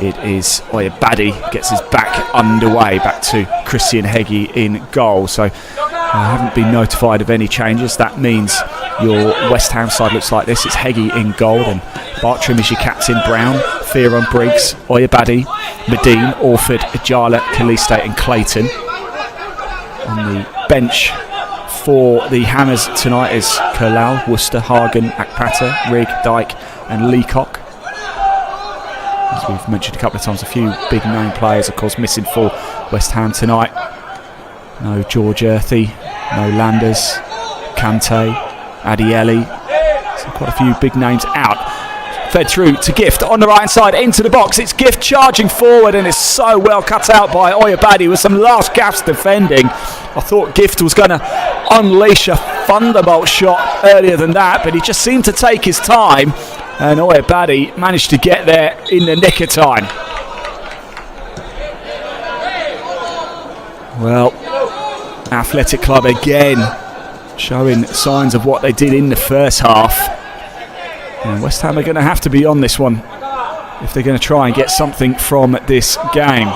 Speaker 1: it is Oyabadi gets his back underway, back to Christian Heggie in goal. So I haven't been notified of any changes. That means your West Ham side looks like this. It's Heggie in goal, and Bartram is your captain. Brown, Theron, Briggs, Oyabadi, Medine, Orford, Ajala, Kaliste and Clayton. On the bench for the Hammers tonight is Kerlal, Worcester, Hagen, Akpata, Rigg, Dyke and Leacock. As we've mentioned a couple of times, a few big name players of course missing for West Ham tonight. No George Earthy, no Landers, Kante, Adieli. So quite a few big names out. Fed through to Gift on the right hand side into the box. It's Gift charging forward, and it's so well cut out by Oyabadi with some last gasp defending. I thought Gift was going to unleash a thunderbolt shot earlier than that, but he just seemed to take his time, and Oyabadi managed to get there in the nick of time. Well, Athletic Club again showing signs of what they did in the first half. And West Ham are going to have to be on this one if they're going to try and get something from this game.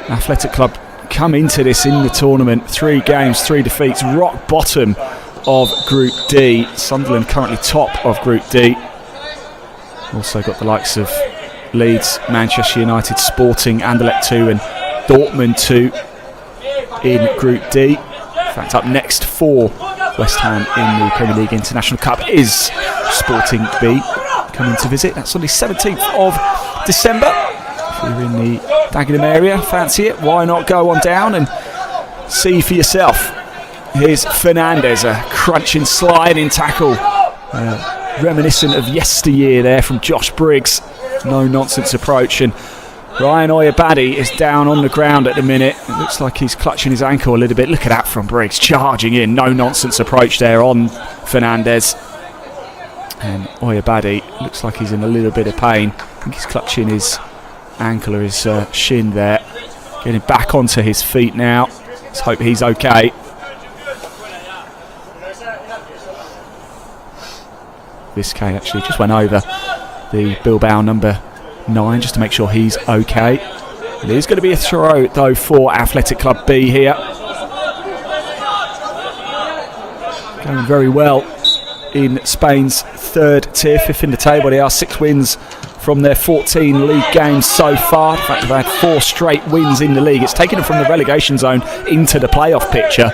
Speaker 1: Athletic Club come into this in the tournament, 3 games, 3 defeats, rock bottom of Group D. Sunderland currently top of Group D. Also got the likes of Leeds, Manchester United, Sporting, Anderlecht 2 and Dortmund 2 in Group D. In fact, up next for West Ham in the Premier League International Cup is Sporting B, coming to visit. That's on the 17th of December. If you're in the Dagenham area, fancy it, why not go on down and see for yourself. Here's Fernandez, a crunching, sliding tackle. Reminiscent of yesteryear there from Josh Briggs. No-nonsense approach. And Ryan Oyabadi is down on the ground at the minute. It looks like he's clutching his ankle a little bit. Look at that from Briggs, charging in. No-nonsense approach there on Fernandez. And Oyabadi looks like he's in a little bit of pain. I think he's clutching his ankle or his shin there. Getting back onto his feet now. Let's hope he's okay. Vizcay actually just went over the Bilbao number 9 just to make sure he's okay. It is going to be a throw though for Athletic Club B here. Going very well in Spain's third tier, 5th in the table. They are 6 wins from their 14 league games so far. In fact, they've had 4 straight wins in the league. It's taken them from the relegation zone into the playoff picture.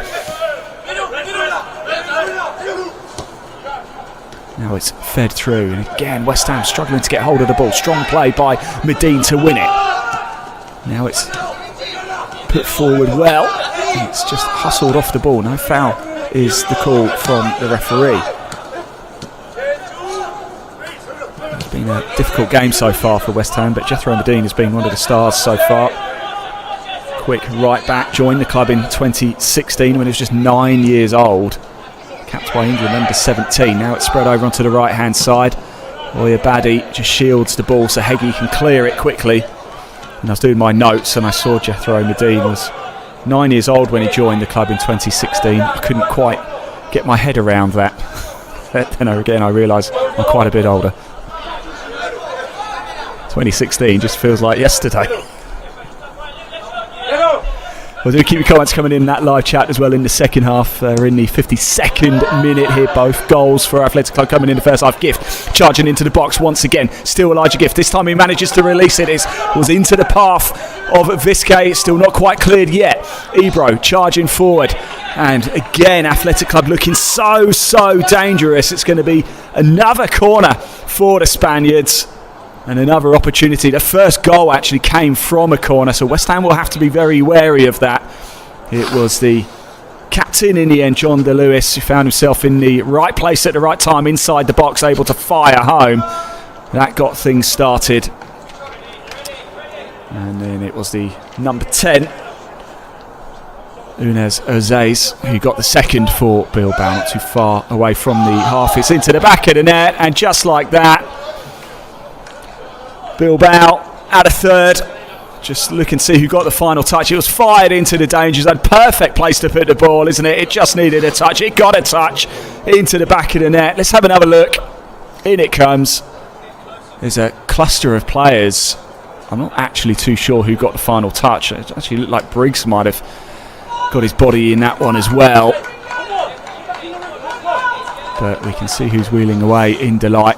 Speaker 1: Now it's fed through, and again West Ham struggling to get hold of the ball. Strong play by Medine to win it. Now it's put forward well. It's just hustled off the ball. No foul is the call from the referee. It's been a difficult game so far for West Ham, but Jethro Medine has been one of the stars so far. Quick right back, joined the club in 2016 when he was just 9 years old. Capped by England under 17. Now it's spread over onto the right hand side. Oyabadi just shields the ball so Heggie can clear it quickly. And I was doing my notes and I saw Jethro Medine was 9 years old when he joined the club in 2016. I couldn't quite get my head around that. Then again I realised I'm quite a bit older. 2016 just feels like yesterday. Well, do keep your comments coming in that live chat as well in the second half. We're in the 52nd minute here. Both goals for Athletic Club coming in the first half. Gift charging into the box once again. Still Elijah Gift. This time he manages to release it. It was into the path of Vizcay. Still not quite cleared yet. Ebro charging forward. And again, Athletic Club looking so dangerous. It's going to be another corner for the Spaniards. And another opportunity. The first goal actually came from a corner, so West Ham will have to be very wary of that. It was the captain in the end, John De Lewis, who found himself in the right place at the right time inside the box, able to fire home. That got things started. And then it was the number 10, Unez Ozays, who got the second for Bilbao, not too far away from the half. It's into the back of the net, and just like that, Bilbao at a third. Just look and see who got the final touch. It was fired into the danger zone. Perfect place to put the ball, isn't it? It just needed a touch. It got a touch into the back of the net. Let's have another look. In it comes. There's a cluster of players. I'm not actually too sure who got the final touch. It actually looked like Briggs might have got his body in that one as well. But we can see who's wheeling away in delight.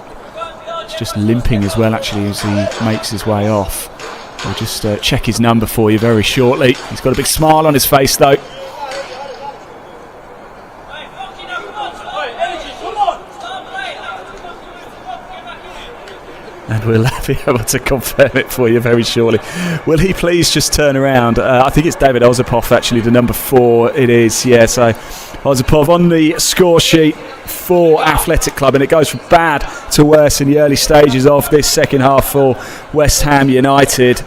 Speaker 1: Just limping as well actually as he makes his way off. We'll just check his number for you very shortly. He's got a big smile on his face though. And we'll be able to confirm it for you very shortly. Will he please just turn around? I think it's David Ozapov actually, the number 4 it is. Yeah, so Ozapov on the score sheet for Athletic Club, and it goes from bad to worse in the early stages of this second half for West Ham United. He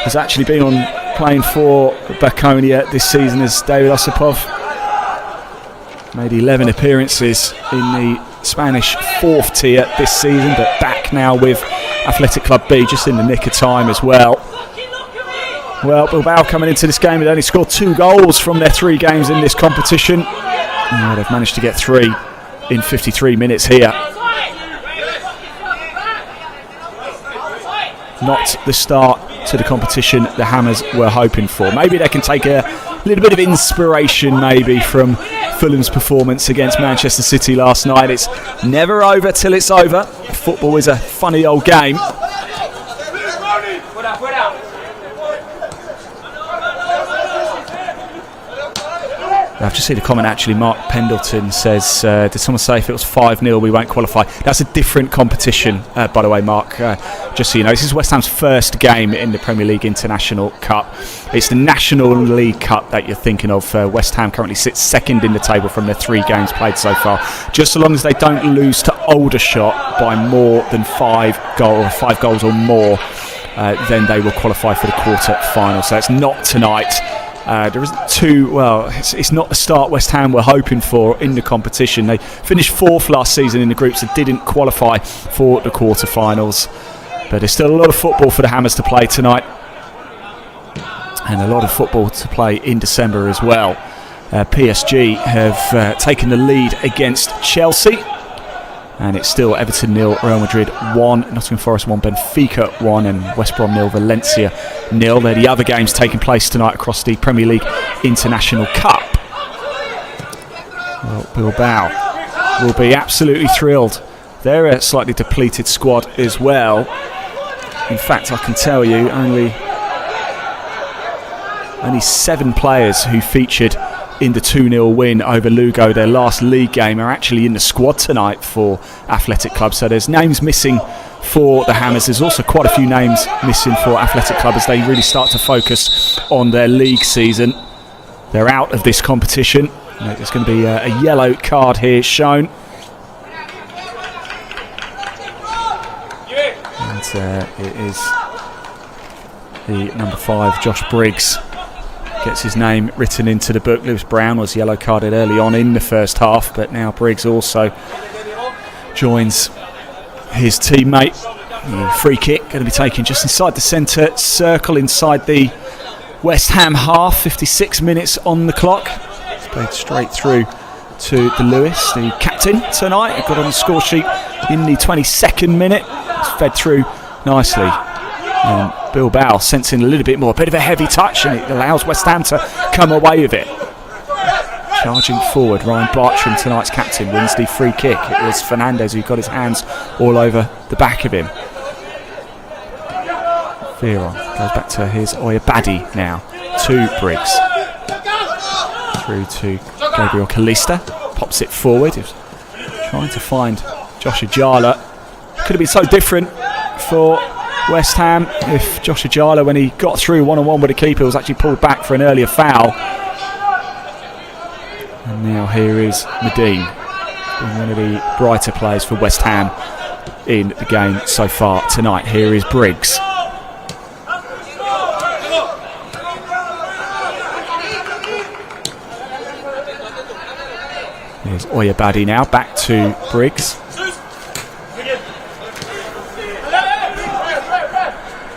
Speaker 1: has actually been on playing for Baconia this season as David Ozapov. Made 11 appearances in the Spanish 4th tier this season, but back now with Athletic Club B, just in the nick of time as well. Well, Bilbao coming into this game, they only scored 2 goals from their 3 games in this competition. Yeah, they've managed to get 3 in 53 minutes here. Not the start to the competition the Hammers were hoping for. Maybe they can take a little bit of inspiration maybe from Fulham's performance against Manchester City last night. It's never over till it's over. Football is a funny old game. I've just seen a comment actually. Mark Pendleton says, did someone say if it was 5-0 we won't qualify? That's a different competition, by the way, Mark. Just so you know, this is West Ham's first game in the Premier League International Cup. It's the National League Cup that you're thinking of. West Ham currently sits second in the table from their 3 games played so far. Just so long as they don't lose to Aldershot by more than 5 goals or more, then they will qualify for the quarter-final. So it's not tonight. There isn't it's not the start West Ham were hoping for in the competition. They finished 4th last season in the groups that didn't qualify for the quarter-finals. But there's still a lot of football for the Hammers to play tonight. And a lot of football to play in December as well. PSG have taken the lead against Chelsea. And it's still Everton 0, Real Madrid 1, Nottingham Forest 1, Benfica 1, and West Brom 0, Valencia 0. They're the other games taking place tonight across the Premier League International Cup. Well, Bilbao will be absolutely thrilled. They're a slightly depleted squad as well. In fact, I can tell you, only 7 players who featured in the 2-0 win over Lugo, their last league game, are actually in the squad tonight for Athletic Club. So there's names missing for the Hammers. There's also quite a few names missing for Athletic Club as they really start to focus on their league season. They're out of this competition. There's going to be a yellow card here shown. And it is the number 5, Josh Briggs, gets his name written into the book. Lewis Brown was yellow carded early on in the first half, but now Briggs also joins his teammate. The free kick going to be taken just inside the centre circle, inside the West Ham half. 56 minutes on the clock. It's played straight through to the Lewis, the captain tonight. It got on the score sheet in the 22nd minute. It's fed through nicely. Bilbao sensing a little bit more, a bit of a heavy touch, and it allows West Ham to come away with it. Charging forward, Ryan Bartram, tonight's captain, wins the free kick. It was Fernandez who got his hands all over the back of him. Veron goes back to his Oyabadi now, to Briggs. Through to Gabriel Kalista, pops it forward. He was trying to find Josh Ajala. Could have been so different for West Ham if Josh Ajala, when he got through one-on-one with the keeper, was actually pulled back for an earlier foul. And now here is Medine, being one of the brighter players for West Ham in the game so far tonight. Here is Briggs. Here's Oyabadi now, back to Briggs.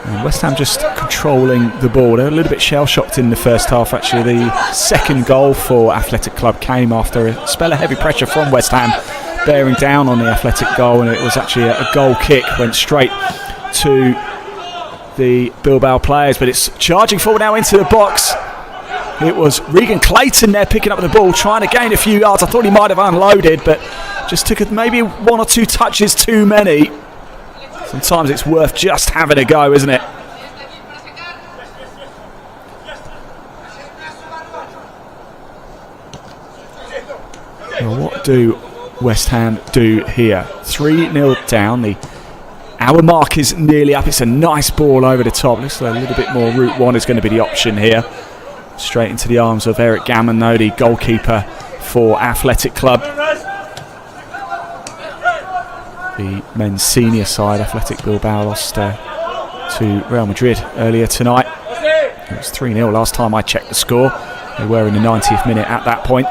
Speaker 1: And West Ham just controlling the ball. They're a little bit shell-shocked in the first half, actually. The second goal for Athletic Club came after a spell of heavy pressure from West Ham, bearing down on the Athletic goal, and it was actually a goal kick, went straight to the Bilbao players, but it's charging forward now into the box. It was Regan Clayton there picking up the ball, trying to gain a few yards. I thought he might have unloaded, but just took maybe 1 or 2 touches too many. Sometimes it's worth just having a go, isn't it? Well, what do West Ham do here? 3-0 down. The hour mark is nearly up. It's a nice ball over the top. Looks like a little bit more route one is going to be the option here. Straight into the arms of Eric Gammon, though, the goalkeeper for Athletic Club. The men's senior side, Athletic Bilbao, lost to Real Madrid earlier tonight. It was 3-0 last time I checked the score. They were in the 90th minute at that point.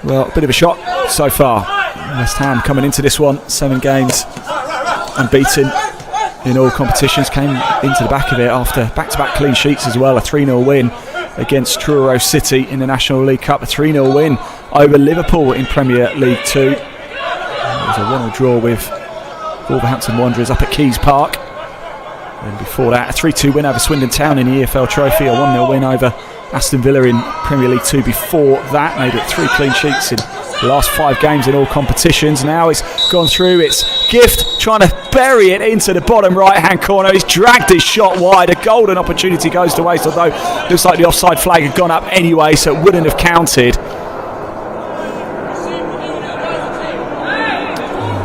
Speaker 1: Well, a bit of a shock so far. West Ham coming into this one, 7 games unbeaten in all competitions. Came into the back of it after back-to-back clean sheets as well. A 3-0 win against Truro City in the National League Cup. A 3-0 win over Liverpool in Premier League 2. It was a 1-1 draw with Wolverhampton Wanderers up at Keys Park. And before that, a 3-2 win over Swindon Town in the EFL Trophy. A 1-0 win over Aston Villa in Premier League 2 before that. Made it 3 clean sheets in the last 5 games in all competitions. Now it's gone through. It's Gift trying to bury it into the bottom right-hand corner. He's dragged his shot wide. A golden opportunity goes to waste, although looks like the offside flag had gone up anyway, so it wouldn't have counted.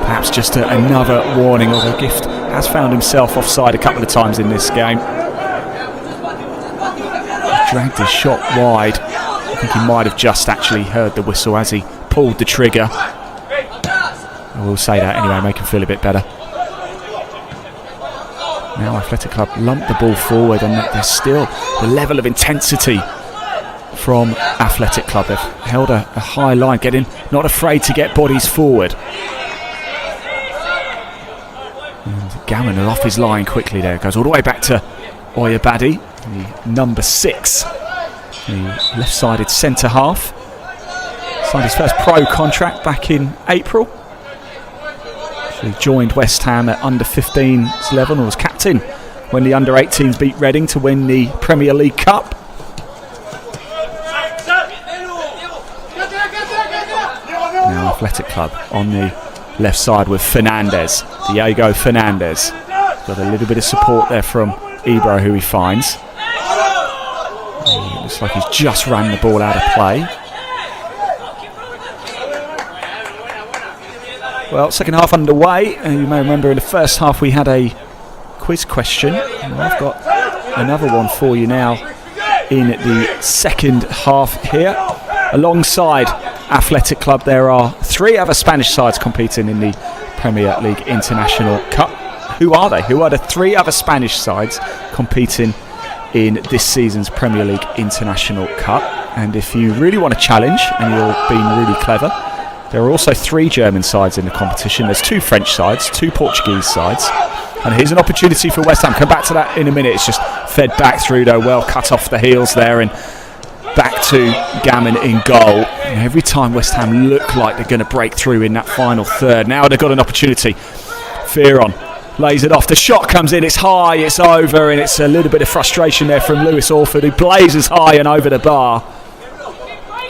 Speaker 1: Perhaps just another warning, although Gift has found himself offside a couple of times in this game. Dragged his shot wide. I think he might have just actually heard the whistle as he pulled the trigger. I will say that anyway, make him feel a bit better. Now Athletic Club lump the ball forward, and there's still the level of intensity from Athletic Club. They've held a high line, not afraid to get bodies forward. And Gammon are off his line quickly there. Goes all the way back to Oyabadi, the number 6, the left-sided centre half. Signed his first pro contract back in April. He joined West Ham at under-15s level and was captain when the under-18s beat Reading to win the Premier League Cup. Now Athletic Club on the left side with Fernandez, Diego Fernandez. Got a little bit of support there from Ibra, who he finds. Looks like he's just ran the ball out of play. Well, second half underway. You may remember in the first half we had a quiz question. And I've got another one for you now in the second half here. Alongside Athletic Club, there are 3 other Spanish sides competing in the Premier League International Cup. Who are they? Who are the 3 other Spanish sides competing in this season's Premier League International Cup? And if you really want a challenge and you're being really clever, there are also 3 German sides in the competition. There's 2 French sides, 2 Portuguese sides. And here's an opportunity for West Ham. Come back to that in a minute. It's just fed back through, though. Well cut off the heels there, and back to Gammon in goal. And every time West Ham look like they're going to break through in that final third. Now they've got an opportunity. Fearon lays it off. The shot comes in. It's high. It's over. And it's a little bit of frustration there from Lewis Orford, who blazes high and over the bar.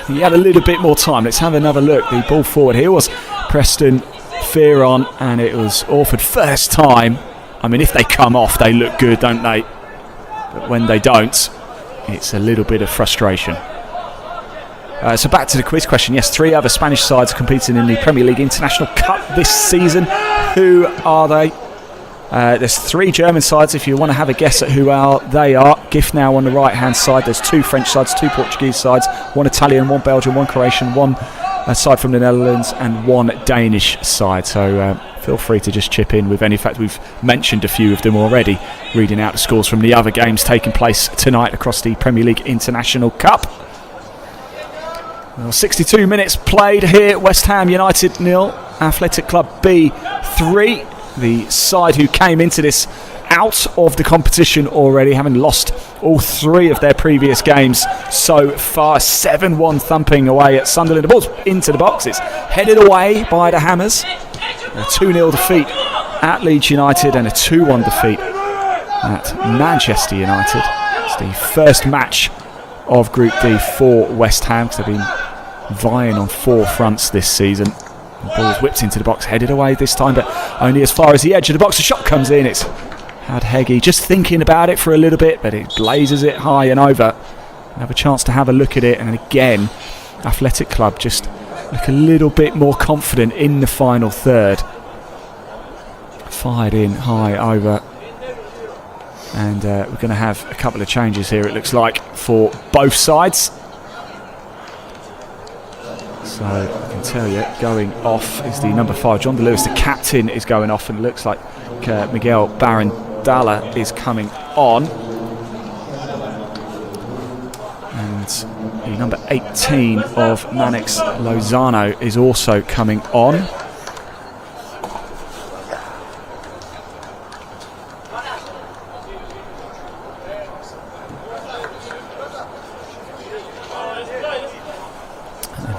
Speaker 1: He had a little bit more time. Let's have another look. The ball forward here was Preston Fearon, and it was Orford first time. I mean, if they come off, they look good, don't they? But when they don't, it's a little bit of frustration. So back to the quiz question. Yes, 3 other Spanish sides competing in the Premier League International Cup this season. Who are they? There's 3 German sides if you want to have a guess at who they are. Gift now on the right hand side. There's 2 French sides, 2 Portuguese sides, 1 Italian, 1 Belgian, 1 Croatian, 1 side from the Netherlands, and 1 Danish side. So feel free to just chip in with any. In fact, we've mentioned a few of them already, reading out the scores from the other games taking place tonight across the Premier League International Cup. Well, 62 minutes played here. West Ham United 0, Athletic Club B 3. The side who came into this out of the competition already, having lost all 3 of their previous games so far. 7-1 thumping away at Sunderland. The ball's into the box. It's headed away by the Hammers. A 2-0 defeat at Leeds United and a 2-1 defeat at Manchester United. It's the first match of Group D for West Ham, because they've been vying on 4 fronts this season. The ball's whipped into the box, headed away this time, but only as far as the edge of the box. The shot comes in. It's Hadhegi just thinking about it for a little bit, but it blazes it high and over. Have a chance to have a look at it, and again, Athletic Club just look a little bit more confident in the final third. Fired in high over, and we're going to have a couple of changes here, it looks like, for both sides. So I can tell you, going off is the number 5, John De Lewis, the captain, is going off, and it looks like Miguel Barandalla is coming on. And the number 18 of Manix Lozano is also coming on.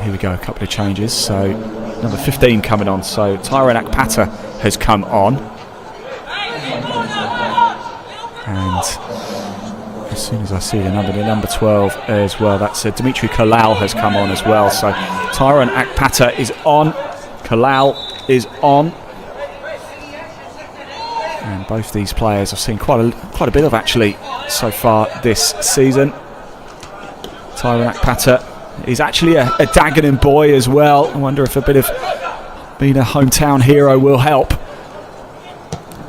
Speaker 1: Here we go, a couple of changes. So number 15 coming on. So Tyrone Akpata has come on. And as soon as I see the number 12 as well, that's Dimitri Kalal has come on as well. So Tyrone Akpata is on. Kalal is on. And both these players I've seen quite a bit of actually so far this season. Tyrone Akpata is actually a Dagenham boy as well. I wonder if a bit of being a hometown hero will help.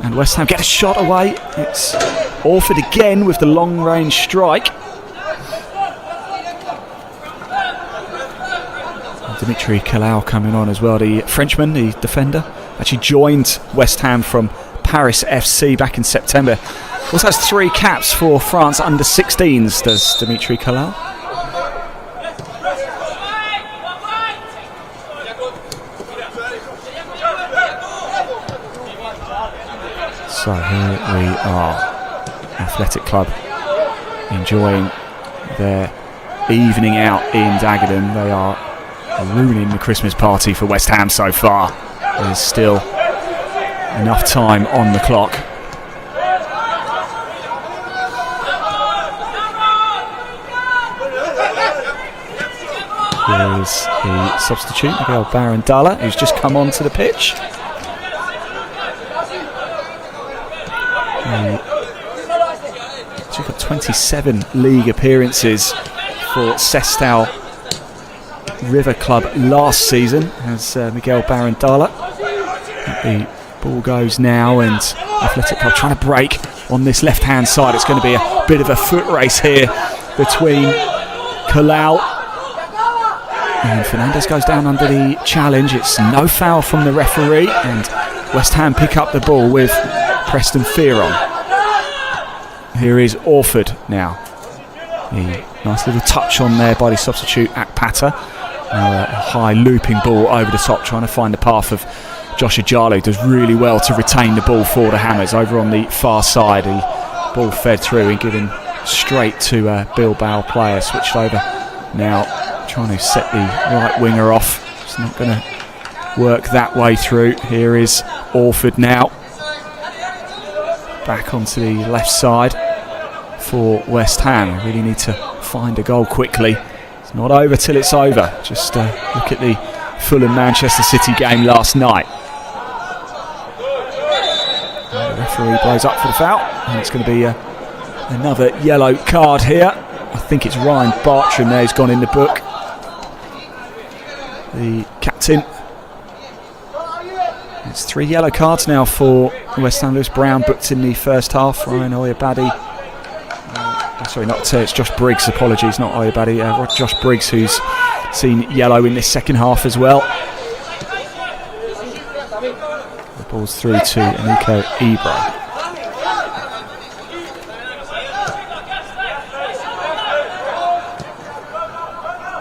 Speaker 1: And West Ham get a shot away. It's Orford again with the long range strike. And Dimitri Kalau coming on as well. The Frenchman, the defender, actually joined West Ham from Paris FC back in September. Also has 3 caps for France under 16s, does Dimitri Kalau. So here we are, Athletic Club enjoying their evening out in Dagenham. They are ruining the Christmas party for West Ham so far. There's still enough time on the clock. Here is the substitute, Miguel Barandalla, who's just come onto the pitch. He's got 27 league appearances for Sestao River Club last season as Miguel Barandalla. The ball goes now, and Athletic Club trying to break on this left hand side. It's going to be a bit of a foot race here between Kalau and Fernandez. Goes down under the challenge. It's no foul from the referee, and West Ham pick up the ball with Preston Fearon. Here is Orford now. The nice little touch on there by the substitute Akpata. A high looping ball over the top, trying to find the path of Josh Ajalo. Does really well to retain the ball for the Hammers. Over on the far side, the ball fed through and given straight to a Bilbao player. Switched over now, trying to set the right winger off. It's not going to work that way through. Here is Orford now. Back onto the left side for West Ham. Really need to find a goal quickly. It's not over till it's over. Just look at the Fulham-Manchester City game last night. The referee blows up for the foul, and it's going to be another yellow card here. I think it's Ryan Bartram there who's gone in the book. The captain. It's 3 yellow cards now for West Ham. Lewis Brown booked in the first half. Ryan Oyabadi. It's Josh Briggs, apologies, not Oyabadi. Josh Briggs, who's seen yellow in this second half as well. The ball's through to Nico Ebro.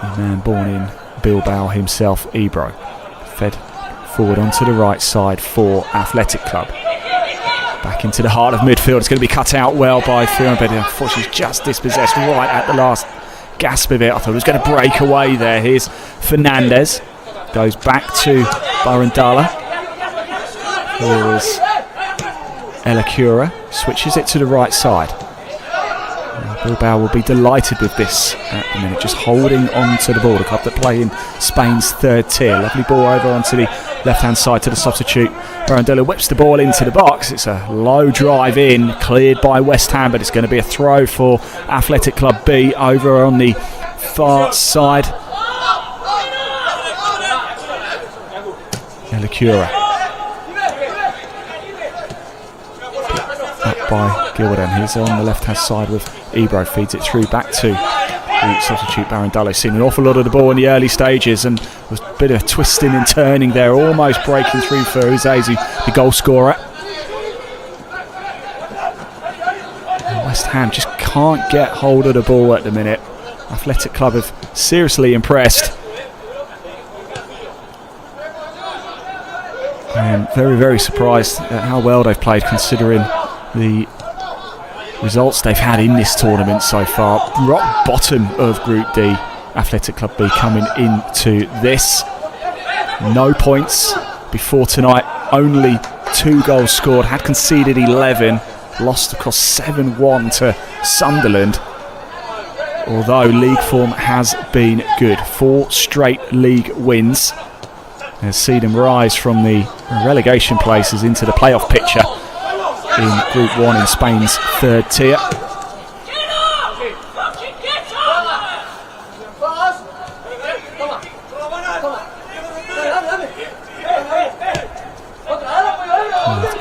Speaker 1: The man born in Bilbao himself, Ebro. Fed forward onto the right side for Athletic Club. Back into the heart of midfield. It's going to be cut out well by Fearon, but unfortunately he's just dispossessed right at the last gasp of it. I thought it was going to break away there. Here's Fernandez. Goes back to Barandalla. Here is Elacura. Switches it to the right side. Bilbao will be delighted with this at the minute, just holding on to the ball. The club that play in Spain's third tier. Lovely ball over onto the left-hand side to the substitute. Barandella whips the ball into the box. It's a low drive in, cleared by West Ham, but it's going to be a throw for Athletic Club B over on the far side. Elacura. Up by Gildan. He's on the left-hand side with Ebro. Feeds it through back to the substitute Barandalla. Seen an awful lot of the ball in the early stages, and was a bit of twisting and turning there, almost breaking through for Uzazi, the goal scorer. And West Ham just can't get hold of the ball at the minute. Athletic Club have seriously impressed. I am very, very surprised at how well they've played, considering the results they've had in this tournament so far. Rock bottom of Group D, Athletic Club B coming into this. No points before tonight, only 2 goals scored, had conceded 11, lost across 7-1 to Sunderland. Although league form has been good, 4 straight league wins has seen them rise from the relegation places into the playoff picture. in Group 1 in Spain's third tier.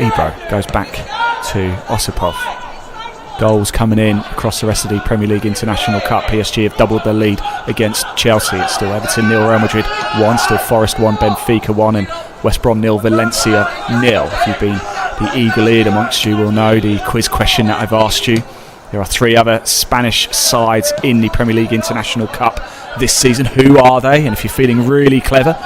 Speaker 1: Ebro goes back to Osipov. Goals coming in across the rest of the Premier League International Cup. PSG have doubled their lead against Chelsea. It's still Everton 0, Real Madrid 1, still Forest 1, Benfica 1, and West Brom 0, Valencia 0. If you've been the eagle-eared amongst you will know the quiz question that I've asked you. There are 3 other Spanish sides in the Premier League International Cup this season. Who are they? And if you're feeling really clever,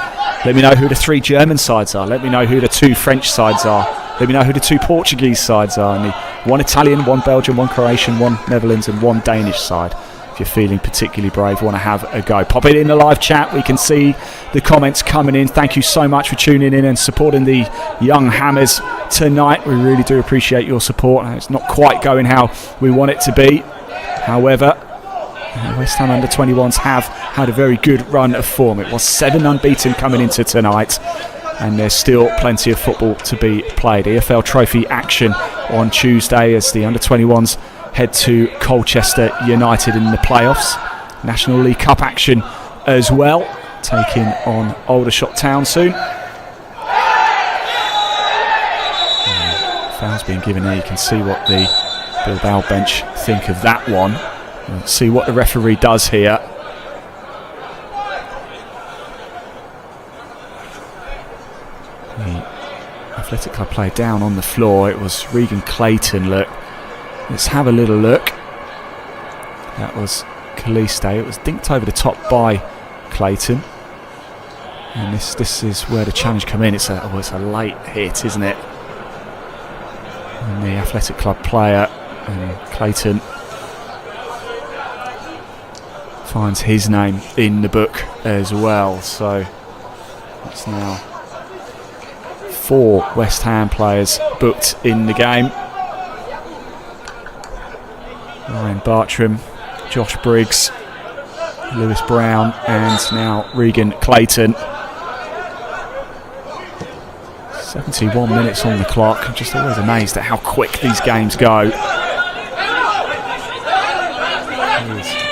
Speaker 1: let me know who the 3 German sides are. Let me know who the 2 French sides are. Let me know who the 2 Portuguese sides are. And the 1 Italian, 1 Belgian, 1 Croatian, 1 Netherlands and 1 Danish side. If you're feeling particularly brave, want to have a go, pop it in the live chat. We can see the comments coming in. Thank you so much for tuning in and supporting the Young Hammers tonight. We really do appreciate your support. It's not quite going how we want it to be. However, West Ham under-21s have had a very good run of form. It was 7 unbeaten coming into tonight, and there's still plenty of football to be played. EFL Trophy action on Tuesday as the under-21s head to Colchester United in the playoffs. National League Cup action as well, taking on Aldershot Town soon. Foul's being given there. You can see what the Bilbao bench think of that one. Let's see what the referee does here. The Athletic Club player down on the floor. It was Regan Clayton. Look, let's have a little look. That was Caliste. It was dinked over the top by Clayton, and this is where the challenge come in. It's a late hit, isn't it? And the Athletic Club player, Clayton, finds his name in the book as well. So it's now 4 West Ham players booked in the game. Ryan Bartram, Josh Briggs, Lewis Brown, and now Regan Clayton. 71 minutes on the clock. I'm just always amazed at how quick these games go.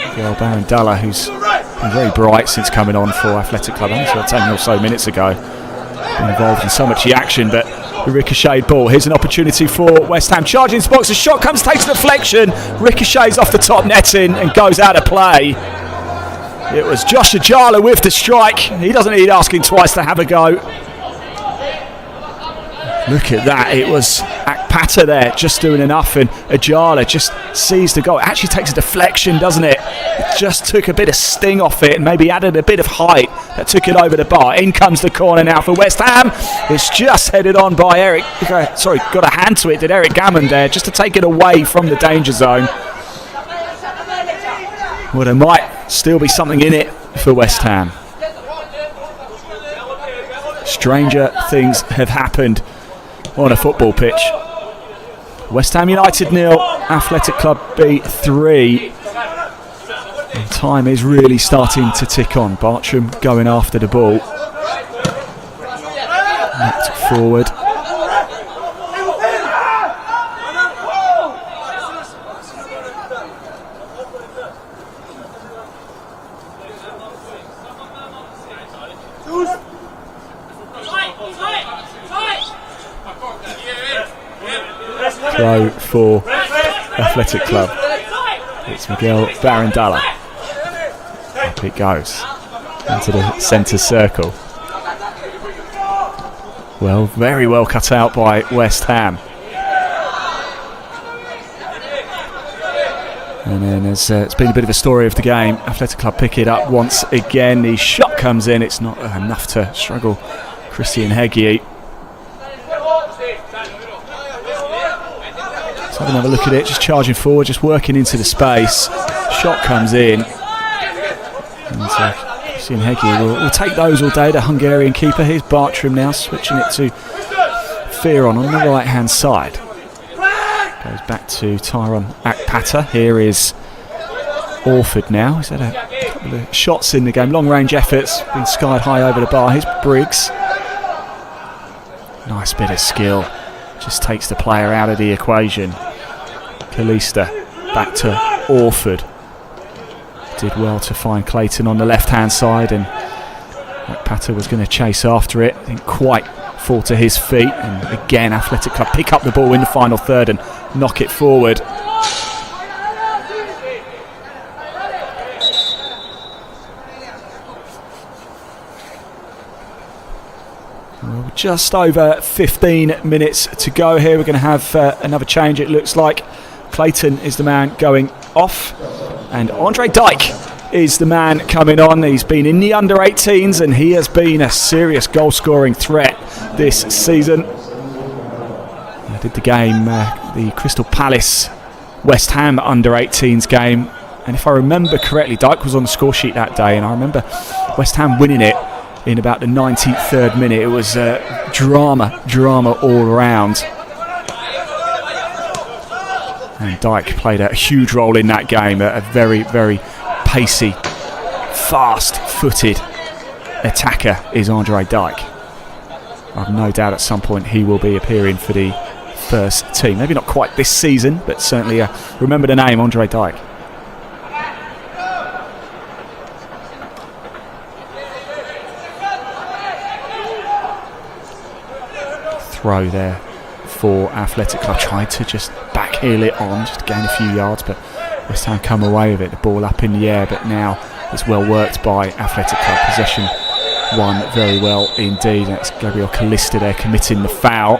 Speaker 1: Miguel Barandalla, who's been very bright since coming on for Athletic Club, only 10 or so minutes ago. Been involved in so much of the action, but the ricocheted ball. Here's an opportunity for West Ham. Charging into the box, the shot comes, takes a deflection, ricochets off the top netting and goes out of play. It was Josh Ajala with the strike. He doesn't need asking twice to have a go. Look at that, it was Akpata there just doing enough, and Ajala just sees the goal. It actually takes a deflection, doesn't it? It just took a bit of sting off it and maybe added a bit of height that took it over the bar. In comes the corner now for West Ham. It's just headed on by got a hand to it, did Eric Gammon there, just to take it away from the danger zone. Well, there might still be something in it for West Ham. Stranger things have happened on a football pitch. West Ham United 0, Athletic Club B 3. And time is really starting to tick on. Bartram going after the ball. Knocked forward. Throw for Athletic Club. It's Miguel Barandalla. Up it goes into the centre circle. Well, very well cut out by West Ham. And then it's been a bit of a story of the game. Athletic Club pick it up once again. The shot comes in. It's not enough to struggle Christian Heggie. Let's have another look at it, just charging forward, just working into the space. Shot comes in. And Christian Heggie will take those all day, the Hungarian keeper. Here's Bartram now, switching it to Fearon on the right-hand side. Goes back to Tyrone Akpata. Here is Orford now. He's had a couple of shots in the game, long-range efforts, been skied high over the bar. Here's Briggs. Nice bit of skill. just takes the player out of the equation. Kalista back to Orford. Did well to find Clayton on the left-hand side, and Pata was going to chase after it. Didn't quite fall to his feet, and again Athletic Club pick up the ball in the final third and knock it forward. Well, just over 15 minutes to go here. We're going to have another change, it looks like. Clayton is the man going off, and Andre Dyke is the man coming on. He's been in the under-18s, and he has been a serious goal-scoring threat this season. I did the game, the Crystal Palace West Ham under-18s game, and if I remember correctly, Dyke was on the score sheet that day, and I remember West Ham winning it in about the 93rd minute. It was drama all around. And Dyke played a huge role in that game, a very, very pacey, fast-footed attacker is Andre Dyke. I've no doubt at some point he will be appearing for the first team. Maybe not quite this season, but certainly remember the name, Andre Dyke. Throw there for Athletic Club. Tried to just backheel it on, just to gain a few yards, but West Ham come away with it. The ball up in the air, but now it's well worked by Athletic Club. Possession won very well indeed. That's Gabriel Kalista there committing the foul.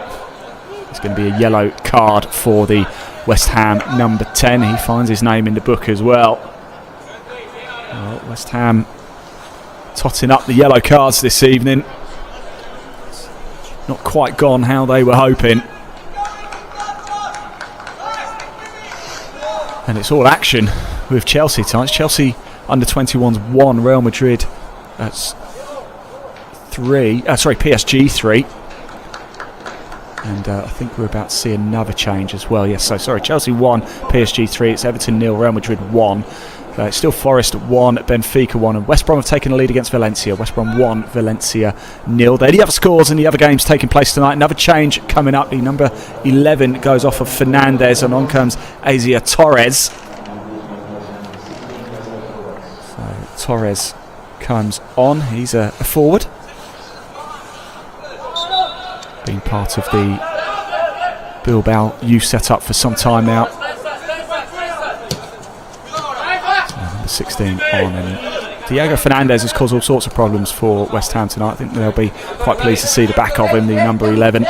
Speaker 1: It's going to be a yellow card for the West Ham number 10. He finds his name in the book as well. West Ham totting up the yellow cards this evening. Not quite gone how they were hoping. And it's all action with Chelsea tonight. Chelsea under 21s 1, Real Madrid that's 3. PSG 3. And I think we're about to see another change as well. Yes, so sorry, Chelsea 1, PSG 3. It's Everton 0, Real Madrid 1. It's still Forest 1, Benfica 1, and West Brom have taken a lead against Valencia. West Brom 1, Valencia 0. They're the other scores in the other games taking place tonight. Another change coming up. The number 11 goes off of Fernandez, and on comes Asia Torres. So Torres comes on. He's a forward. Been part of the Bilbao youth setup for some time now. 16 on, and Diego Fernandez has caused all sorts of problems for West Ham tonight. I think they'll be quite pleased to see the back of him, the number 11.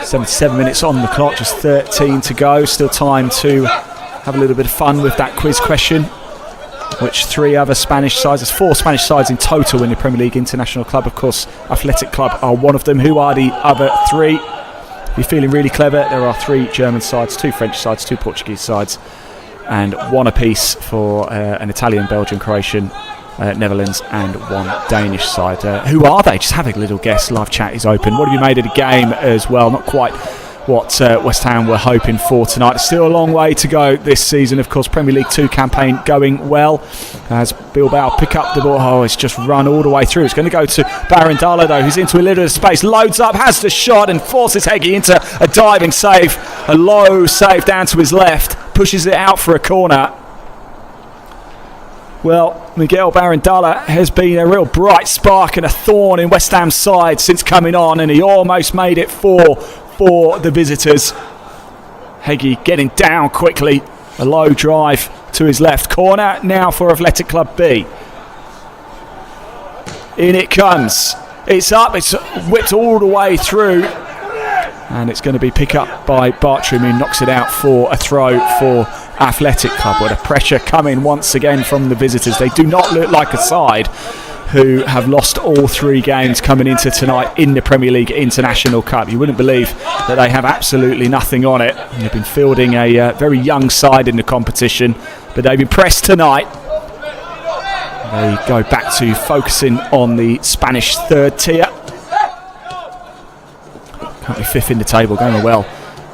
Speaker 1: 77 minutes on the clock, just 13 to go. Still time to have a little bit of fun with that quiz question. Which 3 other Spanish sides? There's 4 Spanish sides in total in the Premier League International Club. Of course, Athletic Club are one of them. Who are the other 3? If you're feeling really clever, there are 3 German sides, 2 French sides, 2 Portuguese sides, and 1 apiece for an Italian, Belgian, Croatian, Netherlands, and 1 Danish side. Who are they? Just have a little guess. Live chat is open. What have you made of the game as well? Not quite what West Ham were hoping for tonight. It's still a long way to go this season. Of course, Premier League 2 campaign going well as Bilbao pick up the ball. Oh, it's just run all the way through. It's going to go to Barandala, though, who's into a little bit of space. Loads up, has the shot, and forces Heggie into a diving save. A low save down to his left. Pushes it out for a corner. Well, Miguel Barandala has been a real bright spark and a thorn in West Ham's side since coming on, and he almost made it for the visitors. Heggie getting down quickly. A low drive to his left. Corner now for Athletic Club B. In it comes. It's up. It's whipped all the way through. And it's going to be picked up by Bartram, who knocks it out for a throw for Athletic Club. What a pressure coming once again from the visitors. They do not look like a side who have lost all 3 games coming into tonight in the Premier League International Cup. You wouldn't believe that they have absolutely nothing on it. And they've been fielding a very young side in the competition, but they've impressed tonight. They go back to focusing on the Spanish 3rd tier. Currently 5th in the table, going well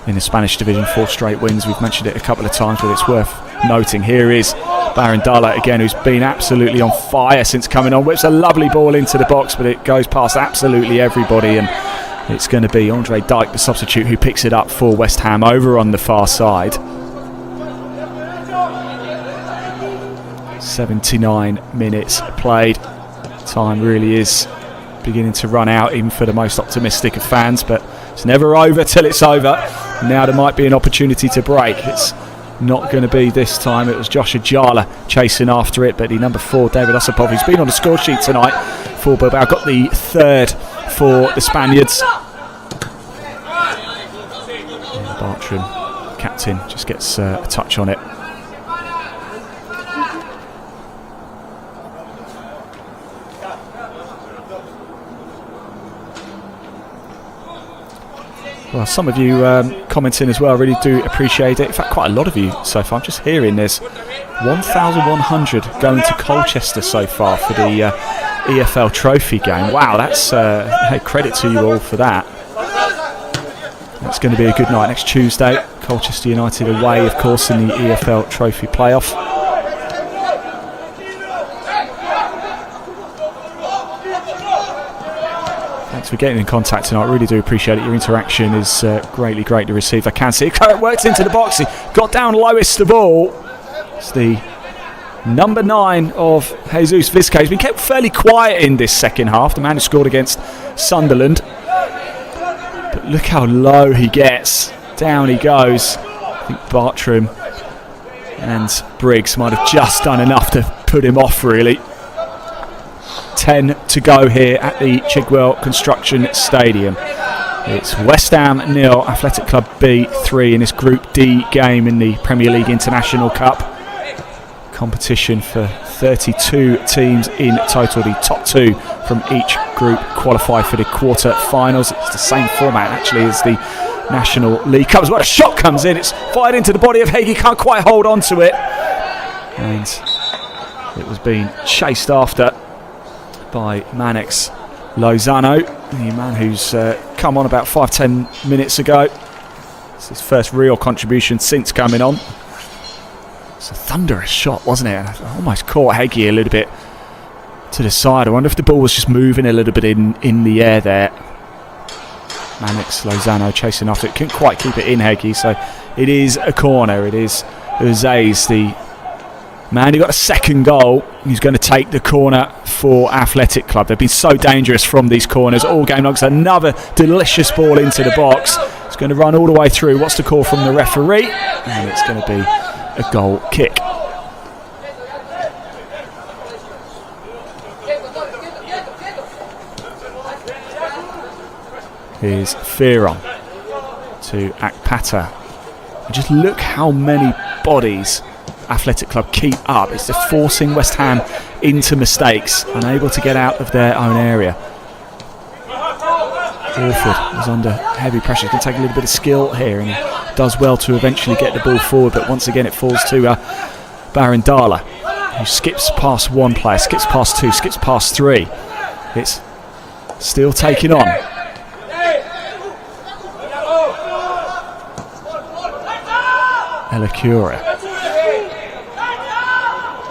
Speaker 1: in the Spanish division. 4 straight wins. We've mentioned it a couple of times, but it's worth noting. Here is Barandala again, who's been absolutely on fire since coming on. Whips a lovely ball into the box, but it goes past absolutely everybody, and it's going to be Andre Dyke, the substitute, who picks it up for West Ham over on the far side. 79 minutes played. Time really is beginning to run out, even for the most optimistic of fans, but it's never over till it's over. Now there might be an opportunity to break. It's not going to be this time. It was Josh Ajala chasing after it, but the number 4, David Osipov, who's been on the score sheet tonight for Bilbao, got the 3rd for the Spaniards. And Bartram, captain, just gets a touch on it. Well, some of you commenting as well, really do appreciate it. In fact, quite a lot of you so far. I'm just hearing there's 1,100 going to Colchester so far for the EFL Trophy game. Wow, that's hey, credit to you all for that. That's going to be a good night next Tuesday. Colchester United away, of course, in the EFL Trophy playoff. Thanks for getting in contact tonight. I really do appreciate it. Your interaction is greatly received. I can see it works into the box. He got down lowest of all. It's the number 9 of Jesus Vizquez. He's been kept fairly quiet in this second half. The man who scored against Sunderland. But look how low he gets. Down he goes. I think Bartram and Briggs might have just done enough to put him off, really. 10 to go here at the Chigwell Construction Stadium. It's West Ham 0, Athletic Club B 3 in this Group D game in the Premier League International Cup. Competition for 32 teams in total. The top 2 from each group qualify for the quarter-finals. It's the same format actually as the National League Cup. As well, a shot comes in. It's fired into the body of Heggie. Can't quite hold on to it. And it was being chased after by Manex Lozano, the man who's come on about 5-10 minutes ago. It's his first real contribution since coming on. It's a thunderous shot, wasn't it? And I almost caught Heggie a little bit to the side. I wonder if the ball was just moving a little bit in the air there. Manex Lozano chasing after it. Couldn't quite keep it in, Heggie, so it is a corner. It is Uzay's the man who got a second goal. He's going to take the corner for Athletic Club. They've been so dangerous from these corners all game long. So another delicious ball into the box. It's going to run all the way through. What's the call from the referee? And it's going to be a goal kick. Here's Fearon to Akpata. And just look how many bodies Athletic Club keep up. It's just forcing West Ham into mistakes, unable to get out of their own area. Orford is under heavy pressure. He's going to take a little bit of skill here, and he does well to eventually get the ball forward, but once again it falls to Barandala, who skips past one player, skips past 2, skips past 3. It's still taking on. Elacura.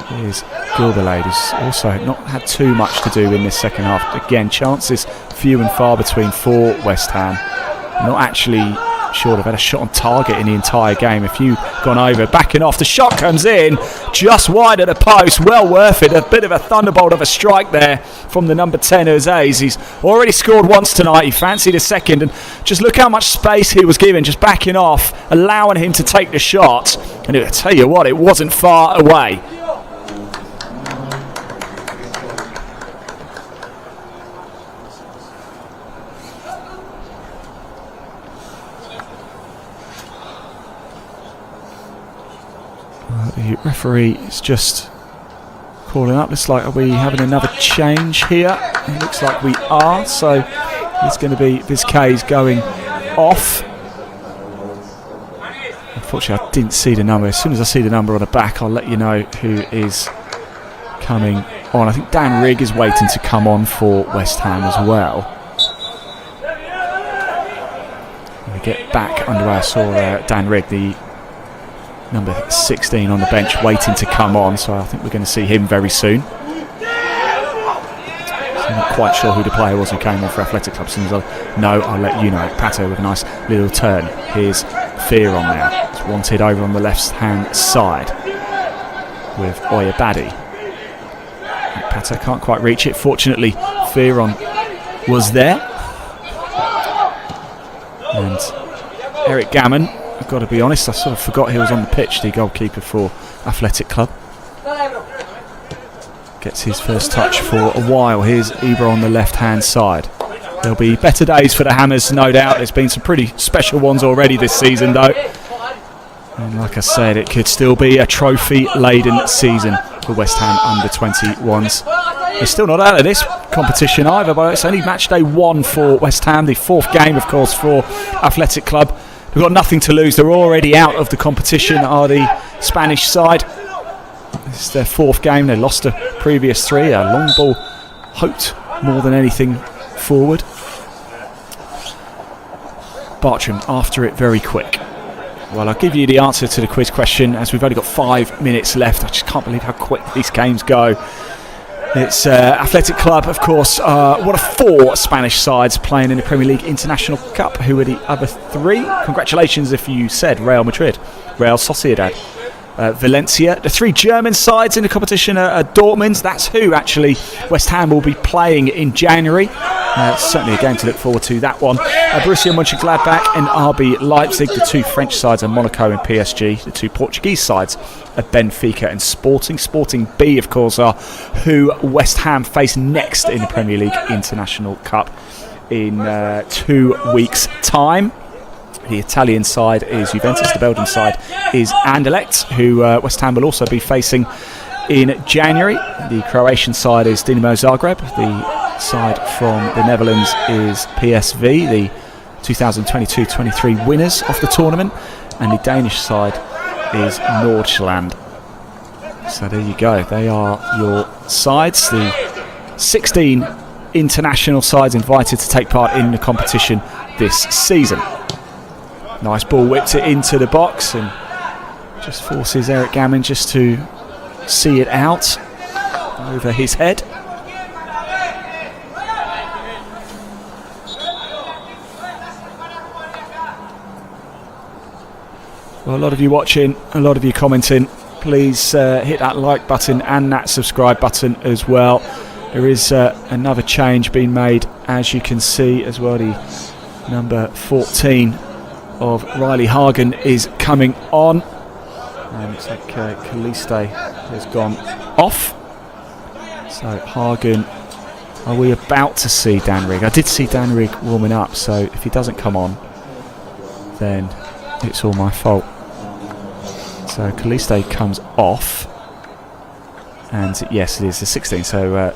Speaker 1: Here's Gilbelade, who's also not had too much to do in this second half. Again, chances few and far between for West Ham. Not actually sure they've had a shot on target in the entire game. A few gone over. Backing off, the shot comes in just wide of the post. Well worth it. A bit of a thunderbolt of a strike there from the number 10, Uzays. He's already scored once tonight. He fancied a second, and just look how much space he was given, just backing off, allowing him to take the shot. And I'll tell you what, it wasn't far away. The referee is just calling up. Looks like, are we having another change here? It looks like we are. So it's going to be Vizquez going off. Unfortunately, I didn't see the number. As soon as I see the number on the back, I'll let you know who is coming on. I think Dan Rigg is waiting to come on for West Ham as well. We get back underway. I saw Dan Rigg, the number 16 on the bench, waiting to come on, so I think we're going to see him very soon. So not quite sure who the player was who came on for Athletic Club. As soon as I know, I'll let you know. Pato with a nice little turn. Here's Fearon now. It's wanted over on the left-hand side with Oyabadi. Pato can't quite reach it. Fortunately, Fearon was there. And Eric Gammon, I've got to be honest, I sort of forgot he was on the pitch, the goalkeeper for Athletic Club. Gets his first touch for a while. Here's Ibra on the left-hand side. There'll be better days for the Hammers, no doubt. There's been some pretty special ones already this season, though. And like I said, it could still be a trophy-laden season for West Ham under-21s. They're still not out of this competition either, but it's only match day 1 for West Ham. The 4th game, of course, for Athletic Club. They've got nothing to lose. They're already out of the competition, are the Spanish side. This is their 4th game. They lost the previous 3. A long ball hoped more than anything forward. Bartram after it very quick. Well, I'll give you the answer to the quiz question as we've only got 5 minutes left. I just can't believe how quick these games go. It's Athletic Club, of course, one of 4 Spanish sides playing in the Premier League International Cup. Who are the other 3? Congratulations if you said Real Madrid, Real Sociedad, Valencia. The 3 German sides in the competition are Dortmund. That's who actually West Ham will be playing in January. Certainly a game to look forward to, that one. Borussia Mönchengladbach and RB Leipzig. The 2 French sides are Monaco and PSG. The 2 Portuguese sides are Benfica and Sporting. Sporting B, of course, are who West Ham face next in the Premier League International Cup in 2 weeks' time. The Italian side is Juventus. The Belgian side is Anderlecht, who West Ham will also be facing in January. The Croatian side is Dinamo Zagreb. The side from the Netherlands is PSV, the 2022-23 winners of the tournament. And the Danish side is Nordsjælland. So there you go. They are your sides. The 16 international sides invited to take part in the competition this season. Nice ball, whips it into the box and just forces Eric Gammon just to see it out over his head. Well, a lot of you watching, a lot of you commenting. Please hit that like button and that subscribe button as well. There is another change being made, as you can see as well. The number 14 of Riley Hagen is coming on. And looks like Kaliste has gone off. So Hagen, are we about to see Dan Rigg? I did see Dan Rigg warming up, so if he doesn't come on, then it's all my fault. So Kaliste comes off. And yes, it is the 16. So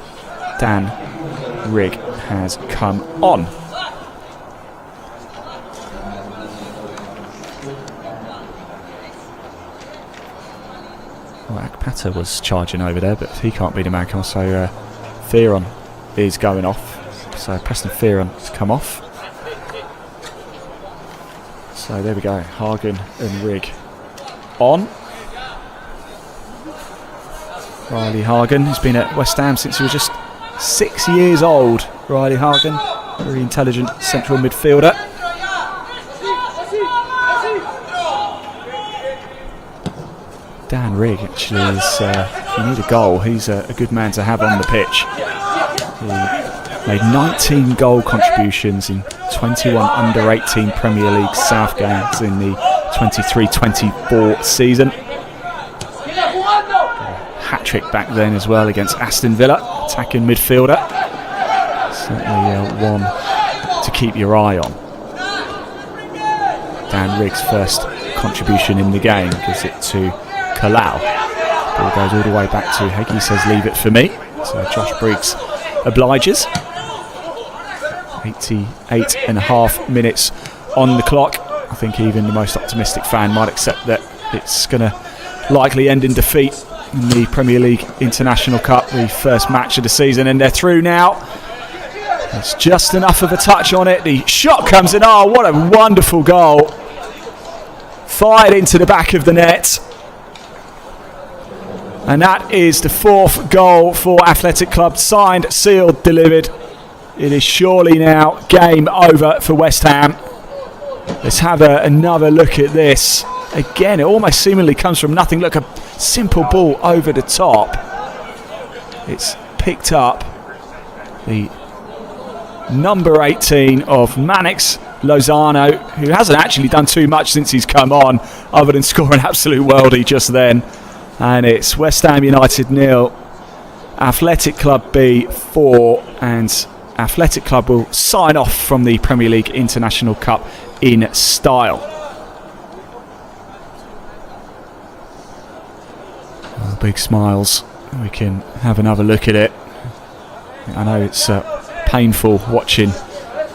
Speaker 1: Dan Rigg has come on. Well, Akpata was charging over there, but he can't be the man. So Fearon is going off. So Preston Fearon has come off. So there we go. Hagen and Rigg on. Riley Hagen has been at West Ham since he was just 6 years old. Riley Hagen, very intelligent central midfielder. Dan Rigg actually is, if you need a goal, he's a good man to have on the pitch. He made 19 goal contributions in 21 under-18 Premier League South games in the 23-24 season. Hat-trick back then as well against Aston Villa, attacking midfielder. Certainly one to keep your eye on. Dan Rigg's first contribution in the game gives it to Kalau. Ball goes all the way back to Heggie, says leave it for me. So Josh Briggs obliges. 88.5 minutes on the clock. I think even the most optimistic fan might accept that it's going to likely end in defeat in the Premier League International Cup, the first match of the season, and they're through now. There's just enough of a touch on it. The shot comes in. Oh, what a wonderful goal. Fired into the back of the net. And that is the 4th goal for Athletic Club. Signed, sealed, delivered It is surely now game over for West Ham. Let's have another look at this. Again, it almost seemingly comes from nothing. Look, a simple ball over the top. It's picked up. The number 18 of Mannix Lozano, who hasn't actually done too much since he's come on, other than score an absolute worldie just then. And it's West Ham United 0, Athletic Club B 4, and Athletic Club will sign off from the Premier League International Cup in style. Oh, big smiles. We can have another look at it. I know it's painful watching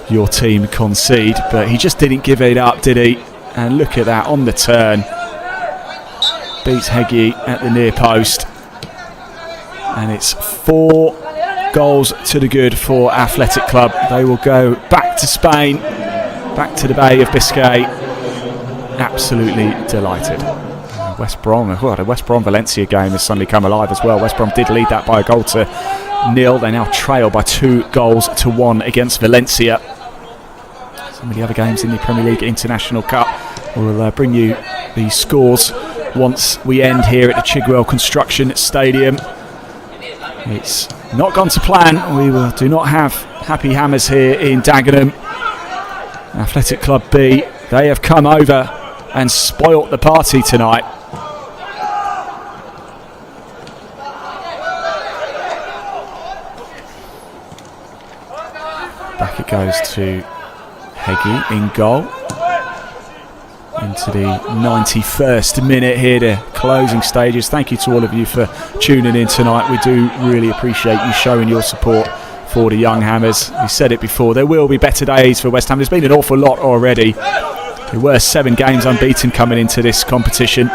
Speaker 1: your team concede, but he just didn't give it up, did he? And look at that on the turn. Beats Heggie at the near post. And it's 4 goals to the good for Athletic Club. They will go back to Spain, back to the Bay of Biscay. Absolutely delighted. West Brom, the West Brom Valencia game has suddenly come alive as well. West Brom did lead that by a goal to 0. They now trail by 2 goals to 1 against Valencia. Some of the other games in the Premier League International Cup. We'll bring you the scores once we end here at the Chigwell Construction Stadium. It's not gone to plan. We do not have happy hammers here in Dagenham. Athletic Club B, they have come over and spoilt the party tonight. Back it goes to Heggie in goal. Into the 91st minute here, the closing stages. Thank you to all of you for tuning in tonight. We do really appreciate you showing your support for the young Hammers. We said it before, there will be better days for West Ham. There's been an awful lot already. There were 7 games unbeaten coming into this competition.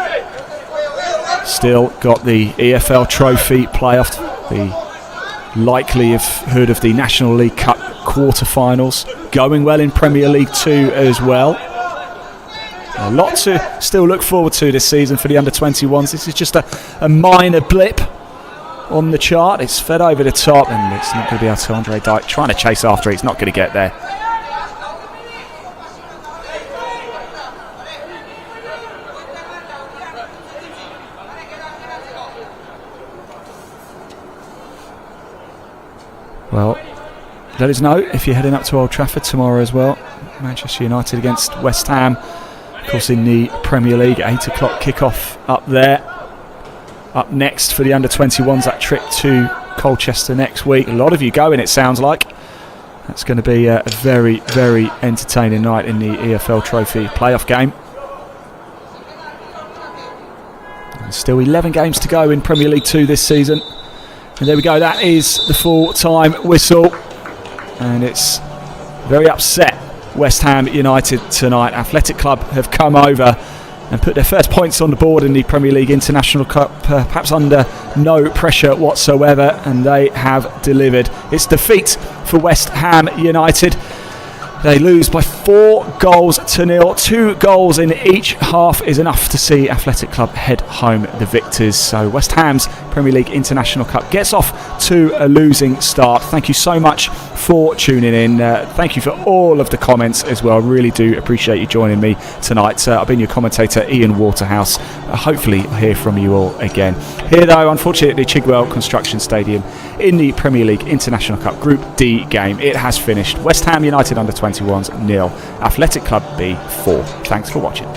Speaker 1: Still got the EFL Trophy playoff, the likelihood of the National League Cup quarter-finals. Going well in Premier League 2 as well. A lot to still look forward to this season for the under-21s. This is just a minor blip on the chart. It's fed over the top, and it's not going to be able to. Andre Dyke trying to chase after it. He's not going to get there. Well, let us know if you're heading up to Old Trafford tomorrow as well. Manchester United against West Ham. Of course, in the Premier League, 8 o'clock kickoff up there. Up next for the under-21s, that trip to Colchester next week. A lot of you going, it sounds like. That's going to be a very, very entertaining night in the EFL Trophy playoff game. And still 11 games to go in Premier League 2 this season. And there we go, that is the full-time whistle. And it's very upset West Ham United tonight. Athletic Club have come over and put their first points on the board in the Premier League International Cup, perhaps under no pressure whatsoever, and they have delivered. It's defeat for West Ham United. They lose by 4 goals to 0. 2 goals in each half is enough to see Athletic Club head home the victors. So West Ham's Premier League International Cup gets off to a losing start. Thank you so much for tuning in. Thank you for all of the comments as well. Really do appreciate you joining me tonight. I've been your commentator, Ian Waterhouse. Hopefully I'll hear from you all again. Here though, unfortunately, Chigwell Construction Stadium in the Premier League International Cup Group D game. It has finished. West Ham United under-21s 0. Athletic Club B 4. Thanks for watching.